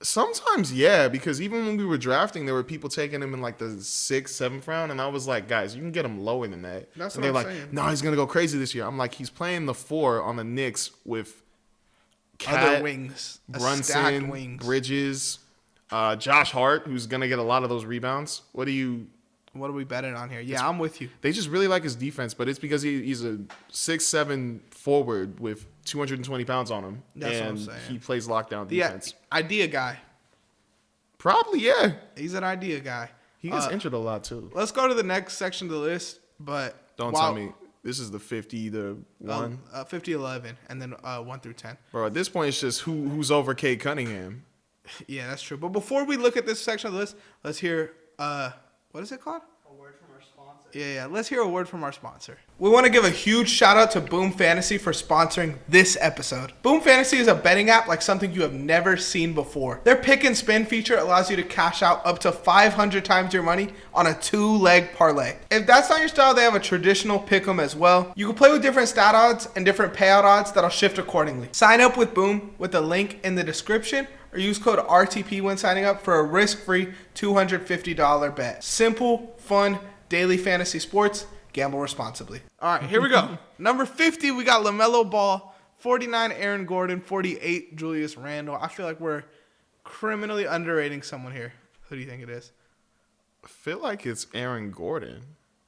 [SPEAKER 2] Sometimes, yeah, because even when we were drafting, there were people taking him in like the 6th, 7th round, and I was like, guys, you can get him lower than that.
[SPEAKER 1] That's
[SPEAKER 2] and
[SPEAKER 1] what
[SPEAKER 2] they're
[SPEAKER 1] I'm
[SPEAKER 2] like,
[SPEAKER 1] saying.
[SPEAKER 2] no, he's gonna go crazy this year. I'm like, he's playing the 4 on the Knicks with
[SPEAKER 1] Other
[SPEAKER 2] Cat,
[SPEAKER 1] wings. A stacked
[SPEAKER 2] Brunson,
[SPEAKER 1] wings.
[SPEAKER 2] Bridges. Josh Hart, who's gonna get a lot of those rebounds. What
[SPEAKER 1] are we betting on here? Yeah, I'm with you.
[SPEAKER 2] They just really like his defense, but it's because he's a 6'7" forward with 220 pounds on him.
[SPEAKER 1] That's what I'm
[SPEAKER 2] and
[SPEAKER 1] saying.
[SPEAKER 2] He plays lockdown defense.
[SPEAKER 1] The idea guy.
[SPEAKER 2] Probably, yeah.
[SPEAKER 1] He's an idea guy.
[SPEAKER 2] He gets injured a lot too.
[SPEAKER 1] Let's go to the next section of the list, but
[SPEAKER 2] Don't tell me this is the 50 to 1.
[SPEAKER 1] 50, 11, and then 1 through 10.
[SPEAKER 2] Bro, at this point, it's just who's over Cade Cunningham.
[SPEAKER 1] Yeah, that's true. But before we look at this section of the list, let's hear what is it called?
[SPEAKER 3] A word from our sponsor.
[SPEAKER 1] Yeah. Let's hear a word from our sponsor. We want to give a huge shout out to Boom Fantasy for sponsoring this episode. Boom Fantasy is a betting app like something you have never seen before. Their pick and spin feature allows you to cash out up to 500 times your money on a 2-leg parlay. If that's not your style, they have a traditional pick 'em as well. You can play with different stat odds and different payout odds that'll shift accordingly. Sign up with Boom with the link in the description, or use code RTP when signing up for a risk-free $250 bet. Simple, fun, daily fantasy sports. Gamble responsibly. All right, here we go. Number 50, we got LaMelo Ball. 49, Aaron Gordon. 48, Julius Randle. I feel like we're criminally underrating someone here. Who do you think it is?
[SPEAKER 2] I feel like it's Aaron Gordon.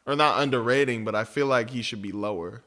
[SPEAKER 2] Or not underrating, but I feel like he should be lower.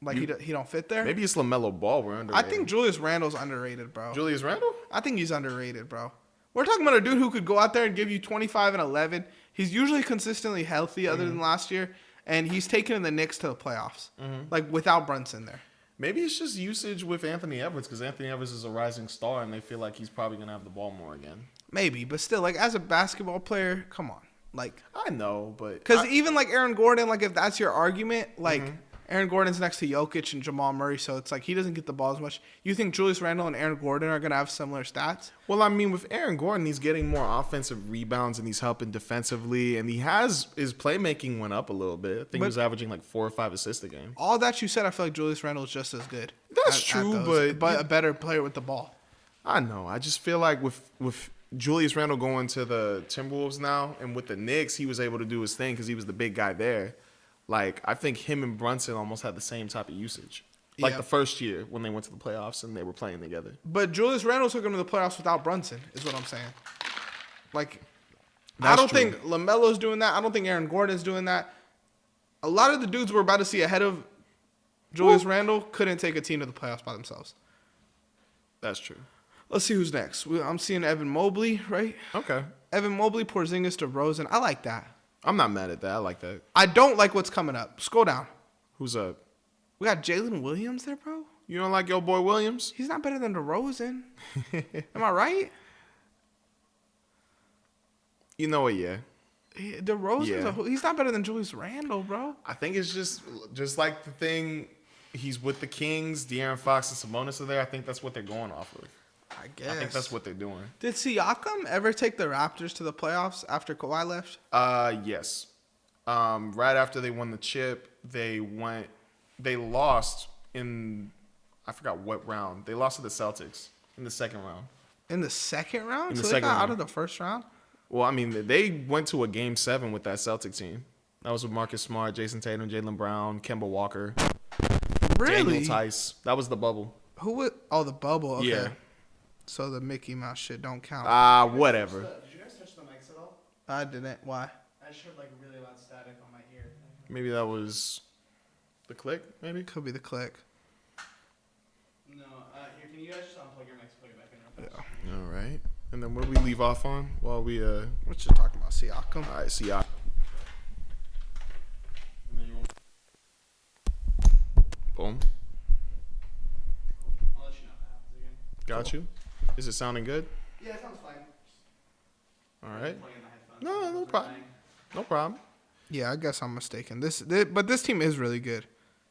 [SPEAKER 1] Like he don't fit there?
[SPEAKER 2] Maybe it's LaMelo Ball we're underrating.
[SPEAKER 1] I think Julius Randle's underrated, bro.
[SPEAKER 2] Julius Randle?
[SPEAKER 1] I think he's underrated, bro. We're talking about a dude who could go out there and give you 25 and 11. He's usually consistently healthy other than last year. And he's taken the Knicks to the playoffs, like without Brunson there.
[SPEAKER 2] Maybe it's just usage with Anthony Edwards because Anthony Edwards is a rising star and they feel like he's probably going to have the ball more again.
[SPEAKER 1] Maybe, but still, like as a basketball player, come on. Like,
[SPEAKER 2] I know, but...
[SPEAKER 1] Because even like Aaron Gordon, like if that's your argument, like Aaron Gordon's next to Jokic and Jamal Murray, so it's like he doesn't get the ball as much. You think Julius Randle and Aaron Gordon are going to have similar stats?
[SPEAKER 2] Well, I mean, with Aaron Gordon, he's getting more offensive rebounds and he's helping defensively, and his playmaking went up a little bit. I think he was averaging like 4 or 5 assists a game.
[SPEAKER 1] All that you said, I feel like Julius Randle is just as good.
[SPEAKER 2] That's true,
[SPEAKER 1] but a better player with the ball.
[SPEAKER 2] I know. I just feel like with Julius Randle going to the Timberwolves now, and with the Knicks, he was able to do his thing because he was the big guy there. Like, I think him and Brunson almost had the same type of usage. Like the first year when they went to the playoffs and they were playing together.
[SPEAKER 1] But Julius Randle took him to the playoffs without Brunson, is what I'm saying. Like,
[SPEAKER 2] That's
[SPEAKER 1] I don't
[SPEAKER 2] true.
[SPEAKER 1] think LaMelo's doing that. I don't think Aaron Gordon's doing that. A lot of the dudes we're about to see ahead of Julius Randle couldn't take a team to the playoffs by themselves.
[SPEAKER 2] That's true.
[SPEAKER 1] Let's see who's next. I'm seeing Evan Mobley, right?
[SPEAKER 2] Okay.
[SPEAKER 1] Evan Mobley, Porzingis, DeRozan. I like that.
[SPEAKER 2] I'm not mad at that. I like that.
[SPEAKER 1] I don't like what's coming up. Scroll down.
[SPEAKER 2] Who's up?
[SPEAKER 1] We got Jalen Williams there, bro.
[SPEAKER 2] You don't like your boy Williams?
[SPEAKER 1] He's not better than DeRozan. Am I right?
[SPEAKER 2] You know what, yeah.
[SPEAKER 1] DeRozan's he's not better than Julius Randle, bro.
[SPEAKER 2] I think it's just like the thing, he's with the Kings, De'Aaron Fox and Sabonis are there. I think that's what they're going off of.
[SPEAKER 1] I guess.
[SPEAKER 2] I think that's what they're doing.
[SPEAKER 1] Did Siakam ever take the Raptors to the playoffs after Kawhi left?
[SPEAKER 2] Yes. Right after they won the chip, they lost in, I forgot what round. They lost to the Celtics in the second round.
[SPEAKER 1] In the second round?
[SPEAKER 2] In the
[SPEAKER 1] so
[SPEAKER 2] second
[SPEAKER 1] they got out
[SPEAKER 2] round.
[SPEAKER 1] of the first round?
[SPEAKER 2] Well, I mean, they went to a Game 7 with that Celtic team. That was with Marcus Smart, Jayson Tatum, Jaylen Brown, Kemba Walker,
[SPEAKER 1] Really?
[SPEAKER 2] Daniel Tice. That was the bubble.
[SPEAKER 1] Who would? Oh, the bubble. Okay.
[SPEAKER 2] Yeah.
[SPEAKER 1] So the Mickey Mouse shit don't count.
[SPEAKER 2] Whatever.
[SPEAKER 3] Did you guys touch the mics at all?
[SPEAKER 1] I didn't. Why?
[SPEAKER 3] I just heard like really loud static on my ear.
[SPEAKER 2] Maybe that was the click, maybe?
[SPEAKER 1] Could be the click.
[SPEAKER 3] No, here, can you guys just unplug your mics and plug it back in real fast?
[SPEAKER 1] Yeah.
[SPEAKER 2] All right. And then what do we leave off on while we
[SPEAKER 1] What you talking about, Siakam?
[SPEAKER 2] all right, see y'all. Boom.
[SPEAKER 3] I'll let you know if that happens again.
[SPEAKER 2] Got you. Is it sounding good?
[SPEAKER 3] Yeah, it sounds fine.
[SPEAKER 2] All right.
[SPEAKER 3] Plug in my headphones.
[SPEAKER 2] No problem. No problem.
[SPEAKER 1] Yeah, I guess I'm mistaken. But this team is really good.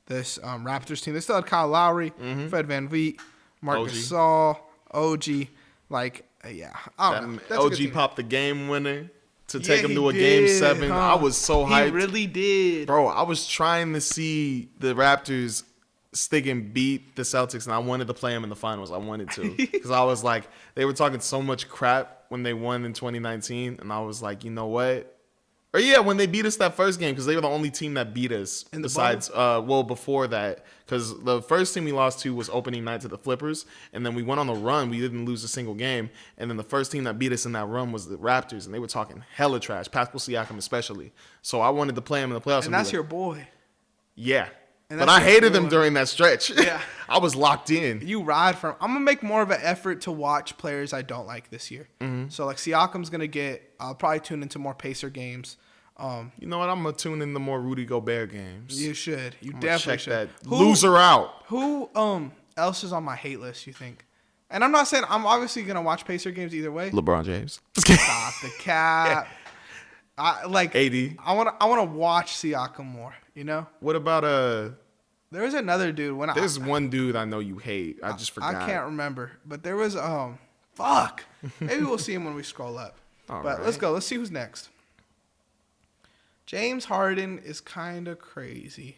[SPEAKER 1] This Raptors team. They still had Kyle Lowry, Fred VanVleet, Marc
[SPEAKER 2] OG.
[SPEAKER 1] Gasol, OG. Like, yeah. I don't know. That's a good
[SPEAKER 2] OG
[SPEAKER 1] team.
[SPEAKER 2] popped the game winner to
[SPEAKER 1] Yeah,
[SPEAKER 2] take him
[SPEAKER 1] he
[SPEAKER 2] to a Game
[SPEAKER 1] did,
[SPEAKER 2] 7.
[SPEAKER 1] huh?
[SPEAKER 2] I was so hyped.
[SPEAKER 1] He really did.
[SPEAKER 2] Bro, I was trying to see the Raptors stick and beat the Celtics, and I wanted to play them in the finals. I wanted to. Because I was like, they were talking so much crap when they won in 2019, and I was like, you know what? Or yeah, when they beat us that first game, because they were the only team that beat us.
[SPEAKER 1] In the
[SPEAKER 2] besides, before that, because the first team we lost to was opening night to the Flippers, and then we went on the run. We didn't lose a single game, and then the first team that beat us in that run was the Raptors, and they were talking hella trash, Pascal Siakam especially. So I wanted to play him in the playoffs.
[SPEAKER 1] And that's your boy.
[SPEAKER 2] Yeah.
[SPEAKER 1] And
[SPEAKER 2] But I hated
[SPEAKER 1] boy.
[SPEAKER 2] them during that stretch.
[SPEAKER 1] Yeah.
[SPEAKER 2] I was locked in.
[SPEAKER 1] You ride from. I'm gonna make more of an effort to watch players I don't like this year.
[SPEAKER 2] Mm-hmm.
[SPEAKER 1] So like Siakam's gonna get. I'll probably tune into more Pacer games.
[SPEAKER 2] You know what? I'm gonna tune in the more Rudy Gobert games.
[SPEAKER 1] You should. You
[SPEAKER 2] I'm gonna
[SPEAKER 1] definitely
[SPEAKER 2] check
[SPEAKER 1] should.
[SPEAKER 2] that loser out.
[SPEAKER 1] Who else is on my hate list? You think? And I'm not saying I'm obviously gonna watch Pacer games either way.
[SPEAKER 2] LeBron James.
[SPEAKER 1] Stop the cap. I like
[SPEAKER 2] AD.
[SPEAKER 1] I wanna watch Siakam more. You know.
[SPEAKER 2] What about
[SPEAKER 1] There was another dude when
[SPEAKER 2] There's one dude I know you hate. I just forgot.
[SPEAKER 1] I can't remember, but there was fuck. Maybe we'll see him when we scroll up.
[SPEAKER 2] All
[SPEAKER 1] But
[SPEAKER 2] right.
[SPEAKER 1] let's go. Let's see who's next. James Harden is kind of crazy.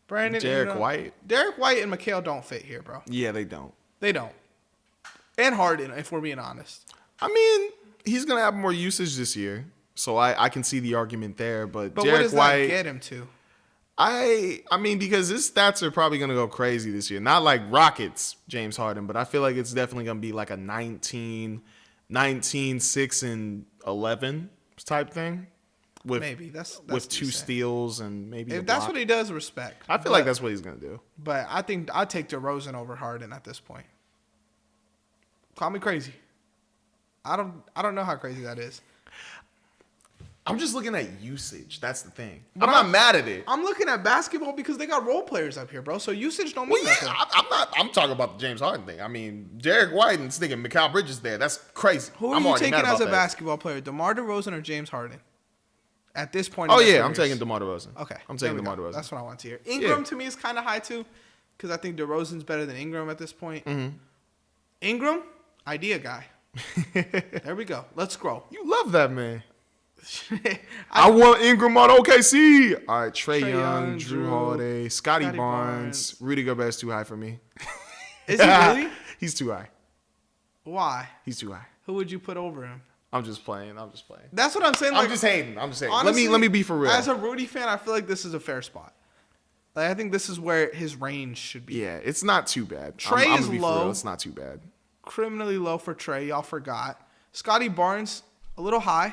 [SPEAKER 1] Brandon
[SPEAKER 2] Derek
[SPEAKER 1] Ingram-
[SPEAKER 2] White.
[SPEAKER 1] Derek White and Mikhail don't fit here, bro.
[SPEAKER 2] Yeah, they don't.
[SPEAKER 1] They don't. And Harden, if we're being honest.
[SPEAKER 2] I mean, he's gonna have more usage this year, so I can see the argument there. But
[SPEAKER 1] But
[SPEAKER 2] Derek
[SPEAKER 1] what does
[SPEAKER 2] White,
[SPEAKER 1] that get him to?
[SPEAKER 2] I mean, because his stats are probably gonna go crazy this year. Not like Rockets, James Harden, but I feel like it's definitely gonna be like a 19, 6, and 11 type thing. With
[SPEAKER 1] Maybe that's
[SPEAKER 2] with 2
[SPEAKER 1] decent.
[SPEAKER 2] steals and maybe.
[SPEAKER 1] If
[SPEAKER 2] a
[SPEAKER 1] that's
[SPEAKER 2] block.
[SPEAKER 1] what he does, respect.
[SPEAKER 2] I feel like that's what he's gonna do.
[SPEAKER 1] But I think I'd take DeRozan over Harden at this point. Call me crazy. I don't know how crazy that is.
[SPEAKER 2] I'm just looking at usage. That's the thing.
[SPEAKER 1] But
[SPEAKER 2] I'm not mad at it.
[SPEAKER 1] I'm looking at basketball because they got role players up here, bro. So usage don't mean
[SPEAKER 2] Well, yeah,
[SPEAKER 1] nothing.
[SPEAKER 2] I'm not. I'm talking about the James Harden thing. I mean, Derek White and sticking Mikal Bridges there. That's crazy.
[SPEAKER 1] Who are
[SPEAKER 2] I'm
[SPEAKER 1] you
[SPEAKER 2] already
[SPEAKER 1] taking
[SPEAKER 2] mad
[SPEAKER 1] as
[SPEAKER 2] about
[SPEAKER 1] a
[SPEAKER 2] that.
[SPEAKER 1] basketball player, DeMar DeRozan or James Harden? At this point.
[SPEAKER 2] Oh
[SPEAKER 1] in their
[SPEAKER 2] yeah, I'm
[SPEAKER 1] careers?
[SPEAKER 2] taking DeMar DeRozan.
[SPEAKER 1] Okay,
[SPEAKER 2] I'm
[SPEAKER 1] there
[SPEAKER 2] taking
[SPEAKER 1] we
[SPEAKER 2] DeMar
[SPEAKER 1] go.
[SPEAKER 2] DeRozan.
[SPEAKER 1] That's what I want to hear. Ingram
[SPEAKER 2] Yeah.
[SPEAKER 1] to me is kind of high too, because I think DeRozan's better than Ingram at this point.
[SPEAKER 2] Mm-hmm.
[SPEAKER 1] Ingram, idea guy. There we go. Let's scroll.
[SPEAKER 2] You love that man. I want Ingram on OKC. All right, Trae
[SPEAKER 1] Trae
[SPEAKER 2] Young,
[SPEAKER 1] Young,
[SPEAKER 2] Drew
[SPEAKER 1] Drew,
[SPEAKER 2] Holiday, Scotty
[SPEAKER 1] Scotty
[SPEAKER 2] Barnes.
[SPEAKER 1] Barnes.
[SPEAKER 2] Rudy Gobert's too high for me.
[SPEAKER 1] Is he really?
[SPEAKER 2] He's too high.
[SPEAKER 1] Why?
[SPEAKER 2] He's too high.
[SPEAKER 1] Who would you put over him?
[SPEAKER 2] I'm just playing.
[SPEAKER 1] That's what I'm saying. Like,
[SPEAKER 2] I'm just hating.
[SPEAKER 1] honestly,
[SPEAKER 2] Let me be for real.
[SPEAKER 1] As a Rudy fan, I feel like this is a fair spot. Like I think this is where his range should be.
[SPEAKER 2] Yeah, it's not too bad.
[SPEAKER 1] Trae
[SPEAKER 2] I'm
[SPEAKER 1] is
[SPEAKER 2] gonna be for
[SPEAKER 1] low.
[SPEAKER 2] real. It's not too bad.
[SPEAKER 1] Criminally low for Trae. Y'all forgot. Scotty Barnes, a little high.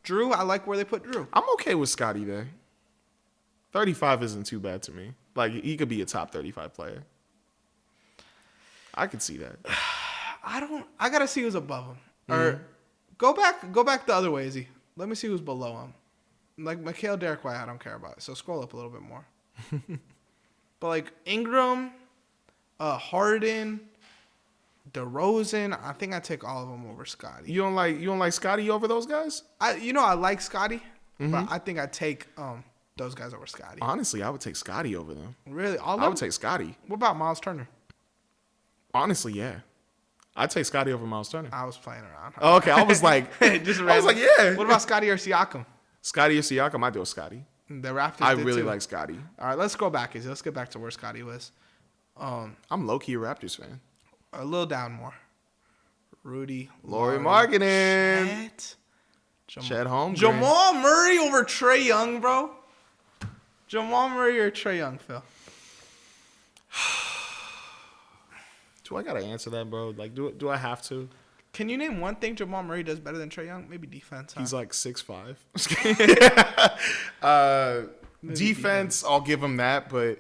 [SPEAKER 1] Drew, I like where they put Drew.
[SPEAKER 2] I'm okay with Scotty there. 35 isn't too bad to me. Like he could be a top 35 player. I could see that.
[SPEAKER 1] I gotta see who's above him. Or go back the other way, Izzy. Let me see who's below him. Like Mikhail Derek White, I don't care about. So scroll up a little bit more. But like Ingram, Harden, DeRozan, I think I take all of them over Scotty.
[SPEAKER 2] You don't like Scotty over those guys?
[SPEAKER 1] I like Scotty, but I think I take those guys over Scotty.
[SPEAKER 2] Honestly, I would take Scotty over them.
[SPEAKER 1] Really? All of
[SPEAKER 2] I would
[SPEAKER 1] them?
[SPEAKER 2] take Scotty.
[SPEAKER 1] What about Miles Turner?
[SPEAKER 2] Honestly, yeah. I'd take Scotty over Miles Turner.
[SPEAKER 1] I was playing around.
[SPEAKER 2] Oh, okay, I was like,
[SPEAKER 1] Just
[SPEAKER 2] I was like,
[SPEAKER 1] random.
[SPEAKER 2] yeah.
[SPEAKER 1] What about Scotty or Siakam?
[SPEAKER 2] Scotty or Siakam? I'd do a Scotty.
[SPEAKER 1] The Raptors.
[SPEAKER 2] I
[SPEAKER 1] did
[SPEAKER 2] really
[SPEAKER 1] too.
[SPEAKER 2] like Scotty.
[SPEAKER 1] All right, let's go back, Izzy. Let's get back to where Scotty was.
[SPEAKER 2] I'm low-key a Raptors fan.
[SPEAKER 1] A little down more. Rudy.
[SPEAKER 2] Laurie Markkinen.
[SPEAKER 1] Chet.
[SPEAKER 2] Chet Holmgren.
[SPEAKER 1] Jamal Murray over Trae Young, bro. Jamal Murray or Trae Young, Phil?
[SPEAKER 2] Do I gotta answer that, bro? Like, do I have to?
[SPEAKER 1] Can you name one thing Jamal Murray does better than Trae Young? Maybe defense. Huh?
[SPEAKER 2] He's like 6'5". Defense, I'll give him that, but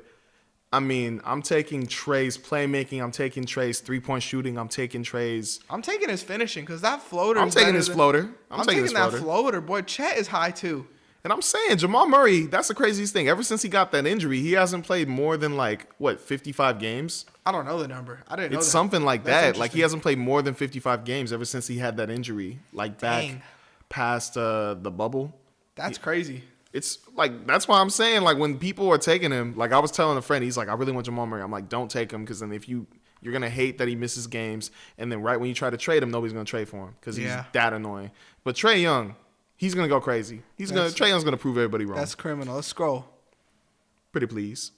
[SPEAKER 2] I mean, I'm taking Trae's playmaking. I'm taking Trae's 3-point shooting. I'm taking Trae's.
[SPEAKER 1] I'm taking his finishing because that floater.
[SPEAKER 2] I'm
[SPEAKER 1] is
[SPEAKER 2] taking
[SPEAKER 1] better
[SPEAKER 2] his
[SPEAKER 1] than-
[SPEAKER 2] floater. I'm taking his
[SPEAKER 1] that
[SPEAKER 2] floater.
[SPEAKER 1] floater, boy. Chet is high too.
[SPEAKER 2] And I'm saying Jamal Murray, that's the craziest thing. Ever since he got that injury, he hasn't played more than 55 games.
[SPEAKER 1] I don't know the number. I didn't know
[SPEAKER 2] It's
[SPEAKER 1] that.
[SPEAKER 2] something like
[SPEAKER 1] That's
[SPEAKER 2] that. Like he
[SPEAKER 1] interesting.
[SPEAKER 2] hasn't played more than 55 games ever since he had that injury. Like back
[SPEAKER 1] Dang.
[SPEAKER 2] past the bubble.
[SPEAKER 1] That's crazy.
[SPEAKER 2] It's like that's why I'm saying like when people are taking him, like I was telling a friend, he's like, I really want Jamal Murray. I'm like, don't take him because then if you're gonna hate that he misses games, and then right when you try to trade him, nobody's gonna trade for him because he's
[SPEAKER 1] Yeah.
[SPEAKER 2] that annoying. But Trae Young, he's gonna go crazy. Trae Young's gonna prove everybody wrong.
[SPEAKER 1] That's criminal. Let's scroll.
[SPEAKER 2] Pretty please.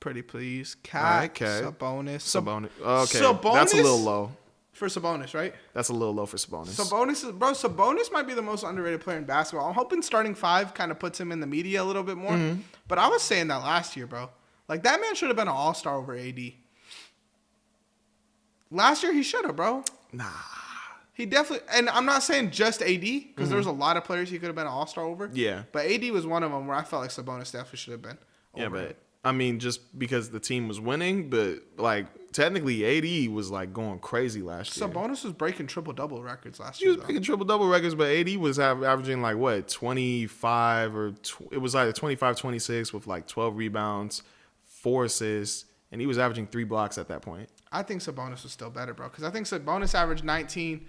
[SPEAKER 1] Pretty please. Cat.
[SPEAKER 2] Alright, Cat.
[SPEAKER 1] Sabonis.
[SPEAKER 2] Sabonis. Okay,
[SPEAKER 1] Sabonis?
[SPEAKER 2] that's a little low.
[SPEAKER 1] For Sabonis, right?
[SPEAKER 2] That's a little low for Sabonis.
[SPEAKER 1] Sabonis might be the most underrated player in basketball. I'm hoping starting 5 kind of puts him in the media a little bit more. Mm-hmm. But I was saying that last year, bro. Like, that man should have been an all-star over AD. Last year, he should have, bro.
[SPEAKER 2] Nah.
[SPEAKER 1] He definitely, and I'm not saying just AD, because there was a lot of players he could have been an all-star over.
[SPEAKER 2] Yeah.
[SPEAKER 1] But AD was one of them where I felt like Sabonis definitely should have been over.
[SPEAKER 2] Yeah, but, I mean, just because the team was winning, but, like, technically AD was, like, going crazy last year.
[SPEAKER 1] Sabonis was breaking triple-double records last year,
[SPEAKER 2] He was breaking triple-double records, but AD was averaging, like, what, 25 or it was either 25, 26 with, like, 12 rebounds, 4 assists, and he was averaging 3 blocks at that point.
[SPEAKER 1] I think Sabonis was still better, bro, because I think Sabonis averaged 19,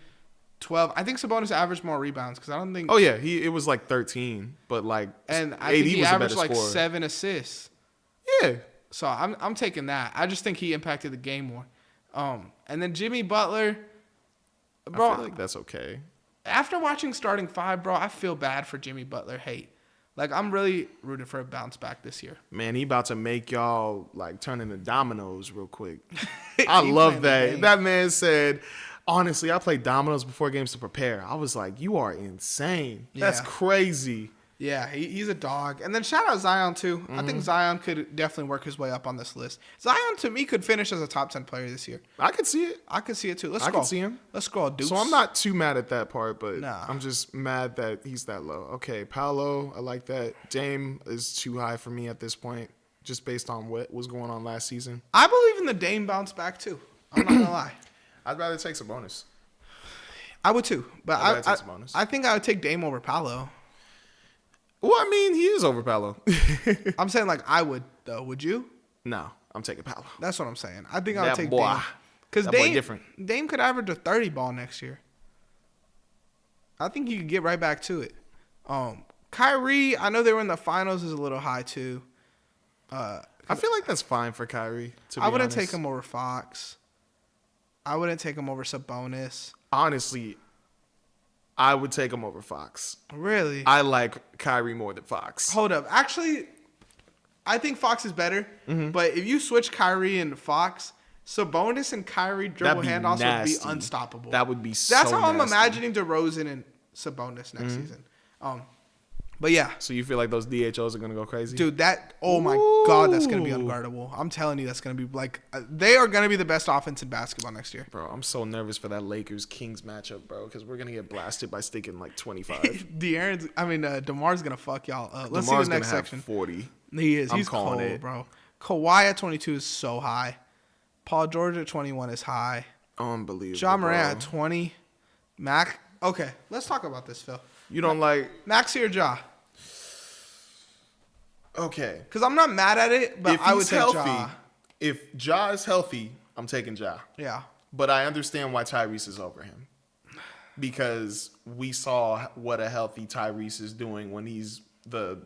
[SPEAKER 1] 12. I think Sabonis averaged more rebounds because I don't think.
[SPEAKER 2] Oh yeah, it was like 13, but like
[SPEAKER 1] and I think he averaged like 7 assists.
[SPEAKER 2] Yeah.
[SPEAKER 1] So I'm taking that. I just think he impacted the game more. And then Jimmy Butler, bro.
[SPEAKER 2] I feel like that's okay.
[SPEAKER 1] After watching starting 5, bro, I feel bad for Jimmy Butler hate. Like, I'm really rooting for a bounce back this year.
[SPEAKER 2] Man, he about to make y'all like turn into dominoes real quick. I love that. That man said, honestly, I play dominoes before games to prepare. I was like, you are insane. Yeah. That's crazy.
[SPEAKER 1] Yeah, he's a dog. And then shout out Zion, too. Mm-hmm. I think Zion could definitely work his way up on this list. Zion, to me, could finish as a top 10 player this year.
[SPEAKER 2] I could see it.
[SPEAKER 1] I could see it, too.
[SPEAKER 2] I can see him.
[SPEAKER 1] Let's scroll, Deuce.
[SPEAKER 2] So I'm not too mad at that part, but I'm just mad that he's that low. Okay, Paolo, I like that. Dame is too high for me at this point, just based on what was going on last season.
[SPEAKER 1] I believe in the Dame bounce back, too. I'm not going to lie.
[SPEAKER 2] I'd rather take Sabonis.
[SPEAKER 1] I would, too. But I think I would take Dame over Paolo.
[SPEAKER 2] Well, I mean, he is over Paolo.
[SPEAKER 1] I'm saying, like, I would, though. Would you?
[SPEAKER 2] No, I'm taking Paolo.
[SPEAKER 1] That's what I'm saying. I think I would take
[SPEAKER 2] boy.
[SPEAKER 1] Dame. Because Dame could average a 30 ball next year. I think you could get right back to it. Kyrie, I know they were in the finals, is a little high, too.
[SPEAKER 2] I feel like that's fine for Kyrie, to be
[SPEAKER 1] I wouldn't
[SPEAKER 2] honest.
[SPEAKER 1] take him over Fox. I wouldn't take him over Sabonis.
[SPEAKER 2] Honestly, I would take him over Fox.
[SPEAKER 1] Really?
[SPEAKER 2] I like Kyrie more than Fox.
[SPEAKER 1] Hold up. Actually, I think Fox is better. Mm-hmm. But if you switch Kyrie and Fox, Sabonis and Kyrie dribble handoffs would be unstoppable.
[SPEAKER 2] That would be so
[SPEAKER 1] That's how I'm
[SPEAKER 2] nasty.
[SPEAKER 1] imagining DeRozan and Sabonis next season. But yeah.
[SPEAKER 2] So you feel like those DHOs are going to go crazy?
[SPEAKER 1] Dude, oh my God, that's going to be unguardable. I'm telling you, that's going to be like, they are going to be the best offense in basketball next year.
[SPEAKER 2] Bro, I'm so nervous for that Lakers-Kings matchup, bro, because we're going to get blasted by sticking like 25.
[SPEAKER 1] DeMar's going to fuck y'all up. Let's see the next section.
[SPEAKER 2] 40.
[SPEAKER 1] He is. He's
[SPEAKER 2] calling
[SPEAKER 1] cold,
[SPEAKER 2] it,
[SPEAKER 1] bro. Kawhi at 22 is so high. Paul George at 21 is high.
[SPEAKER 2] Unbelievable.
[SPEAKER 1] Ja Morant at 20. Mac. Okay, let's talk about this, Phil.
[SPEAKER 2] You don't like
[SPEAKER 1] Maxey or Ja?
[SPEAKER 2] Okay.
[SPEAKER 1] Because I'm not mad at it, but I would take Ja.
[SPEAKER 2] If Ja is healthy, I'm taking Ja.
[SPEAKER 1] Yeah.
[SPEAKER 2] But I understand why Tyrese is over him. Because we saw what a healthy Tyrese is doing when he's the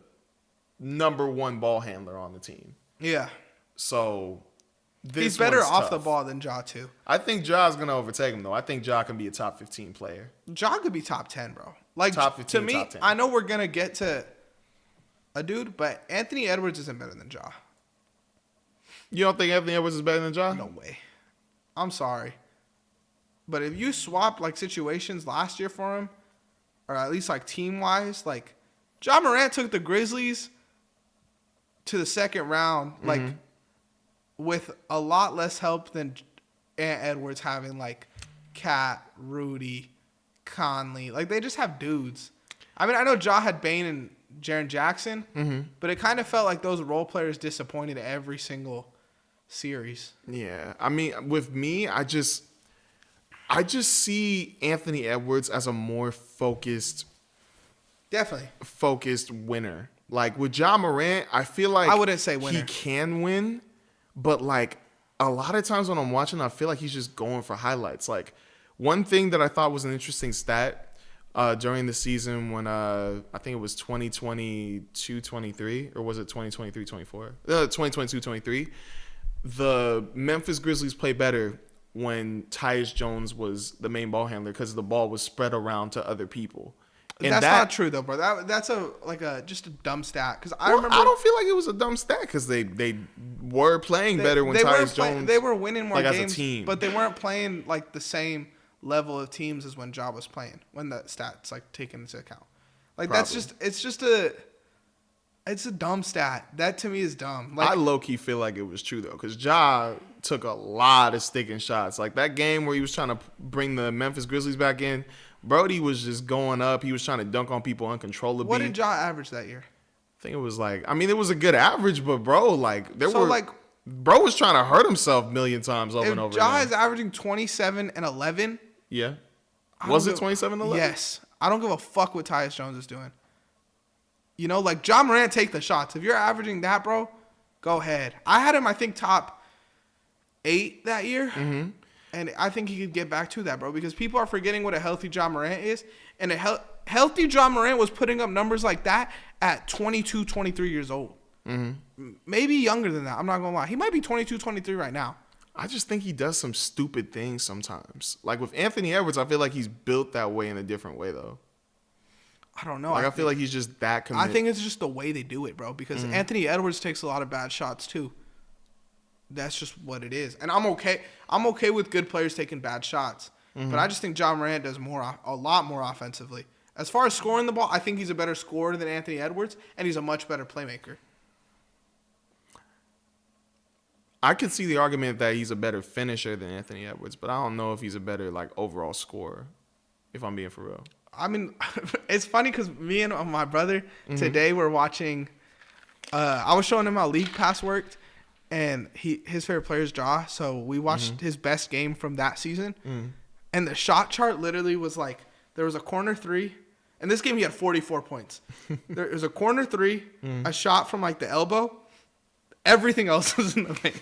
[SPEAKER 2] number 1 ball handler on the team.
[SPEAKER 1] Yeah.
[SPEAKER 2] So
[SPEAKER 1] he's better off the ball than Ja, too.
[SPEAKER 2] I think Ja's going to overtake him, though. I think Ja can be a top 15 player.
[SPEAKER 1] Ja could be top 10, bro. Like,
[SPEAKER 2] top 15,
[SPEAKER 1] to me,
[SPEAKER 2] top 10.
[SPEAKER 1] I know we're going to get to a dude, but Anthony Edwards isn't better than Ja.
[SPEAKER 2] You don't think Anthony Edwards is better than Ja?
[SPEAKER 1] No way. I'm sorry. But if you swap, like, situations last year for him, or at least, like, team-wise, like, Ja Morant took the Grizzlies to the second round, like, with a lot less help than Ant Edwards having, like, Cat, Rudy, Conley. Like, they just have dudes. I mean, I know Ja had Bane and Jaren Jackson, but it kind of felt like those role players disappointed every single series.
[SPEAKER 2] Yeah. I mean, with me, I just see Anthony Edwards as a more focused winner. Like with Ja Morant, I feel like
[SPEAKER 1] I wouldn't say winner.
[SPEAKER 2] He can win, but like a lot of times when I'm watching, I feel like he's just going for highlights. Like one thing that I thought was an interesting stat during the season when I think it was 2022-23 or was it 2023-24? 2022-23. The Memphis Grizzlies play better when Tyus Jones was the main ball handler because the ball was spread around to other people. And
[SPEAKER 1] that's not true though, bro. That's just a dumb stat. Because I remember
[SPEAKER 2] I don't feel like it was a dumb stat because they were playing better when Tyus Jones.
[SPEAKER 1] They were winning more games,
[SPEAKER 2] as a team,
[SPEAKER 1] but they weren't playing like the same level of teams as when Ja was playing. When the stats like taken into account, like
[SPEAKER 2] Probably.
[SPEAKER 1] it's a dumb stat. That to me is dumb. Like,
[SPEAKER 2] I low key feel like it was true though, because Ja took a lot of sticking shots. Like that game where he was trying to bring the Memphis Grizzlies back in, Brody was just going up. He was trying to dunk on people uncontrollably.
[SPEAKER 1] What did Ja average that year?
[SPEAKER 2] I think it was like, I mean, it was a good average, but bro, like bro was trying to hurt himself a million times over and over.
[SPEAKER 1] If Ja
[SPEAKER 2] again.
[SPEAKER 1] is averaging 27 and 11,
[SPEAKER 2] Yeah. Was it 27-11?
[SPEAKER 1] Yes. I don't give a fuck what Tyus Jones is doing. You know, like Ja Morant take the shots. If you're averaging that, bro, go ahead. I had him, I think, top 8 that year. Mm-hmm. And I think he could get back to that, bro, because people are forgetting what a healthy Ja Morant is. And a healthy Ja Morant was putting up numbers like that at 22, 23 years old. Mm-hmm. Maybe younger than that. I'm not going to lie. He might be 22, 23 right now.
[SPEAKER 2] I just think he does some stupid things sometimes. Like with Anthony Edwards, I feel like he's built that way in a different way, though.
[SPEAKER 1] I don't know.
[SPEAKER 2] Like I feel like he's just that committed.
[SPEAKER 1] I think it's just the way they do it, bro, because Anthony Edwards takes a lot of bad shots, too. That's just what it is. And I'm okay. I'm okay with good players taking bad shots. Mm-hmm. But I just think Ja Morant does a lot more offensively. As far as scoring the ball, I think he's a better scorer than Anthony Edwards, and he's a much better playmaker.
[SPEAKER 2] I could see the argument that he's a better finisher than Anthony Edwards, but I don't know if he's a better like overall scorer, if I'm being for real.
[SPEAKER 1] I mean, it's funny because me and my brother today were watching. I was showing him how League Pass worked, and his favorite player is Ja, so we watched his best game from that season. And the shot chart literally was like, there was a corner three. In this game, he had 44 points. There was a corner three, a shot from like the elbow. Everything else was in the paint.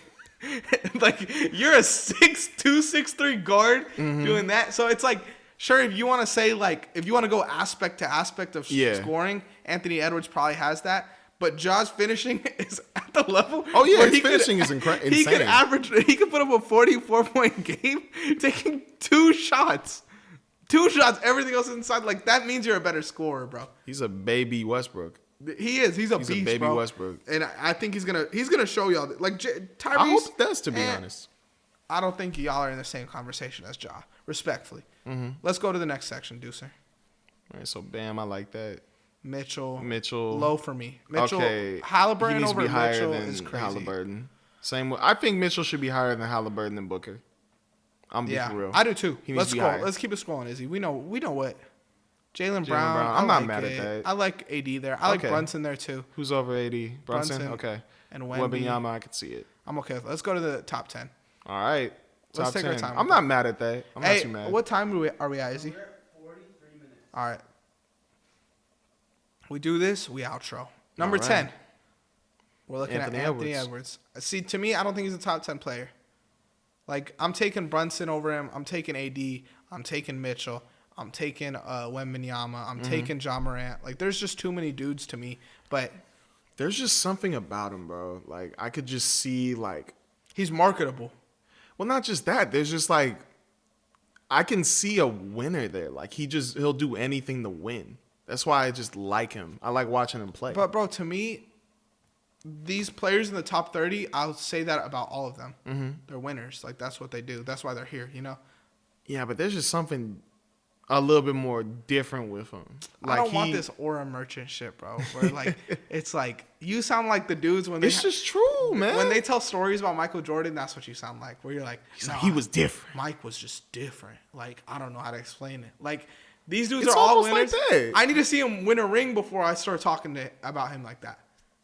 [SPEAKER 1] Like, you're a 6'2", 6'3" guard doing that. So it's like, sure, if you want to say, like, if you want to go aspect to aspect of scoring, Anthony Edwards probably has that. But Ja's finishing is at the level.
[SPEAKER 2] Oh, yeah, his finishing is insane.
[SPEAKER 1] He could put up a 44-point game taking 2 shots. 2 shots, everything else inside. Like, that means you're a better scorer, bro.
[SPEAKER 2] He's a baby Westbrook.
[SPEAKER 1] He is. He's a beast,
[SPEAKER 2] a baby
[SPEAKER 1] bro.
[SPEAKER 2] Westbrook.
[SPEAKER 1] And I think he's gonna show y'all. Like, Tyrese.
[SPEAKER 2] I hope that's, to be honest.
[SPEAKER 1] I don't think y'all are in the same conversation as Ja, respectfully. Let's go to the next section, Deucer.
[SPEAKER 2] All right, so Bam, I like that.
[SPEAKER 1] Mitchell.
[SPEAKER 2] Low
[SPEAKER 1] for me. Mitchell.
[SPEAKER 2] Okay.
[SPEAKER 1] Halliburton
[SPEAKER 2] he needs
[SPEAKER 1] over
[SPEAKER 2] to be higher
[SPEAKER 1] Mitchell
[SPEAKER 2] than
[SPEAKER 1] is crazy.
[SPEAKER 2] Halliburton. Same. I think Mitchell should be higher than Halliburton and Booker. I'm being for real.
[SPEAKER 1] I do too.
[SPEAKER 2] He
[SPEAKER 1] Let's
[SPEAKER 2] needs to be
[SPEAKER 1] go.
[SPEAKER 2] higher.
[SPEAKER 1] Let's keep it scrolling, Izzy. We know what. Jaylen Brown.
[SPEAKER 2] I'm not mad at that.
[SPEAKER 1] I like AD there. I like Brunson there too.
[SPEAKER 2] Who's over AD? Brunson? Okay.
[SPEAKER 1] And Wemby.
[SPEAKER 2] Wembanyama, I could see it.
[SPEAKER 1] I'm okay with it. Let's go to the top 10.
[SPEAKER 2] All right.
[SPEAKER 1] Let's
[SPEAKER 2] Top
[SPEAKER 1] take
[SPEAKER 2] 10.
[SPEAKER 1] our time.
[SPEAKER 2] I'm not mad at that. I'm not too mad.
[SPEAKER 1] What time are we at, Izzy?
[SPEAKER 3] We're at 43 minutes.
[SPEAKER 1] All right. We do this, we outro. Number 10. We're looking at Anthony Edwards. See, to me, I don't think he's a top 10 player. Like, I'm taking Brunson over him. I'm taking AD. I'm taking Mitchell. I'm taking Wembanyama. I'm taking Ja Morant. Like, there's just too many dudes to me. But
[SPEAKER 2] there's just something about him, bro. Like, I could just see, like...
[SPEAKER 1] He's marketable.
[SPEAKER 2] Well, not just that. There's just, like... I can see a winner there. Like, he'll do anything to win. That's why I just like him. I like watching him play.
[SPEAKER 1] But, bro, to me, these players in the top 30, I'll say that about all of them. They're winners. Like, that's what they do. That's why they're here, you know?
[SPEAKER 2] Yeah, but there's just something a little bit more different with him. Like,
[SPEAKER 1] I don't want this aura merchant shit, bro. Where, like, it's like, you sound like the dudes when they...
[SPEAKER 2] It's just true, man.
[SPEAKER 1] When they tell stories about Michael Jordan, that's what you sound like. Where you're like,
[SPEAKER 2] he was different.
[SPEAKER 1] Mike was just different. Like, I don't know how to explain it. Like, these dudes
[SPEAKER 2] It's
[SPEAKER 1] are all
[SPEAKER 2] almost
[SPEAKER 1] winners.
[SPEAKER 2] like that.
[SPEAKER 1] I need to see him win a ring before I start talking about him like that.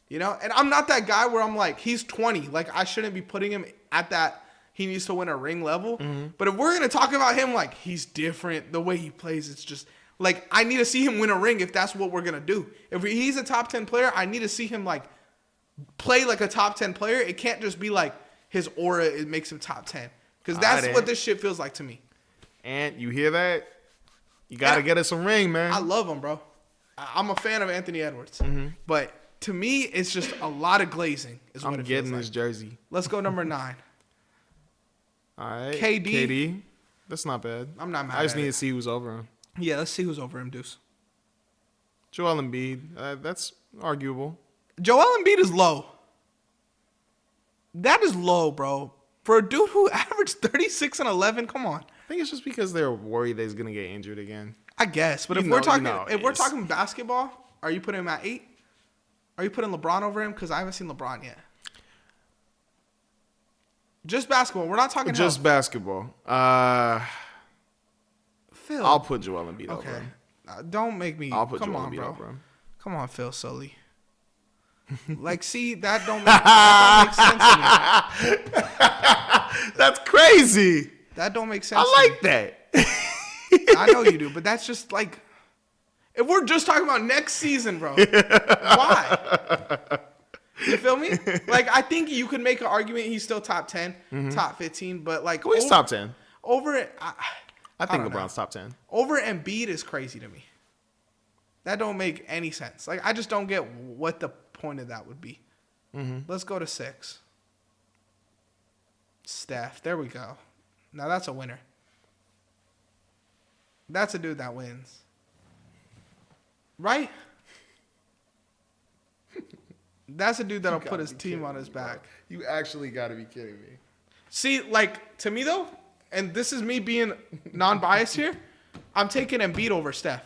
[SPEAKER 1] You know? And I'm not that guy where I'm like, he's 20. Like, I shouldn't be putting him at that he needs to win a ring level. But if we're going to talk about him like he's different, the way he plays, it's just... Like, I need to see him win a ring if that's what we're going to do. If he's a top 10 player, I need to see him, like, play like a top 10 player. It can't just be like his aura, it makes him top 10. Because that's what this shit feels like to me.
[SPEAKER 2] And you hear that? You got to get us a ring, man.
[SPEAKER 1] I love him, bro. I'm a fan of Anthony Edwards. But to me, it's just a lot of glazing is what
[SPEAKER 2] I'm
[SPEAKER 1] it feels
[SPEAKER 2] getting
[SPEAKER 1] like.
[SPEAKER 2] this jersey.
[SPEAKER 1] Let's go number 9.
[SPEAKER 2] All right.
[SPEAKER 1] KD.
[SPEAKER 2] That's not bad.
[SPEAKER 1] I'm not mad at
[SPEAKER 2] I just need
[SPEAKER 1] it.
[SPEAKER 2] to see who's over him.
[SPEAKER 1] Yeah, let's see who's over him, Deuce.
[SPEAKER 2] Joel Embiid. That's arguable.
[SPEAKER 1] Joel Embiid is low. That is low, bro. For a dude who averaged 36 and 11, come on.
[SPEAKER 2] I think it's just because they're worried that he's gonna get injured again.
[SPEAKER 1] I guess, but if we're talking basketball, are you putting him at 8? Are you putting LeBron over him? Because I haven't seen LeBron yet. Just basketball. We're not talking
[SPEAKER 2] just
[SPEAKER 1] health.
[SPEAKER 2] Basketball.
[SPEAKER 1] Phil.
[SPEAKER 2] I'll put Joel Embiid over him.
[SPEAKER 1] Don't make me.
[SPEAKER 2] I'll put
[SPEAKER 1] Come
[SPEAKER 2] Joel
[SPEAKER 1] on,
[SPEAKER 2] Embiid
[SPEAKER 1] bro.
[SPEAKER 2] over him.
[SPEAKER 1] Come on, Phil Sully. Like, see, that don't make sense to me.
[SPEAKER 2] That's crazy.
[SPEAKER 1] That don't make sense.
[SPEAKER 2] I like that.
[SPEAKER 1] I know you do, but that's just like, if we're just talking about next season, bro, why? You feel me? Like, I think you could make an argument he's still top 10, top 15, but like,
[SPEAKER 2] Well, he's top 10.
[SPEAKER 1] Over it,
[SPEAKER 2] I think LeBron's top 10.
[SPEAKER 1] Over Embiid is crazy to me. That don't make any sense. Like, I just don't get what the point of that would be. Let's go to 6. Steph. There we go. Now that's a winner. That's a dude that wins. Right? That's a dude that'll put his team on his back.
[SPEAKER 2] You actually got to be kidding me.
[SPEAKER 1] See, like, to me, though, and this is me being non-biased here, I'm taking Embiid over Steph.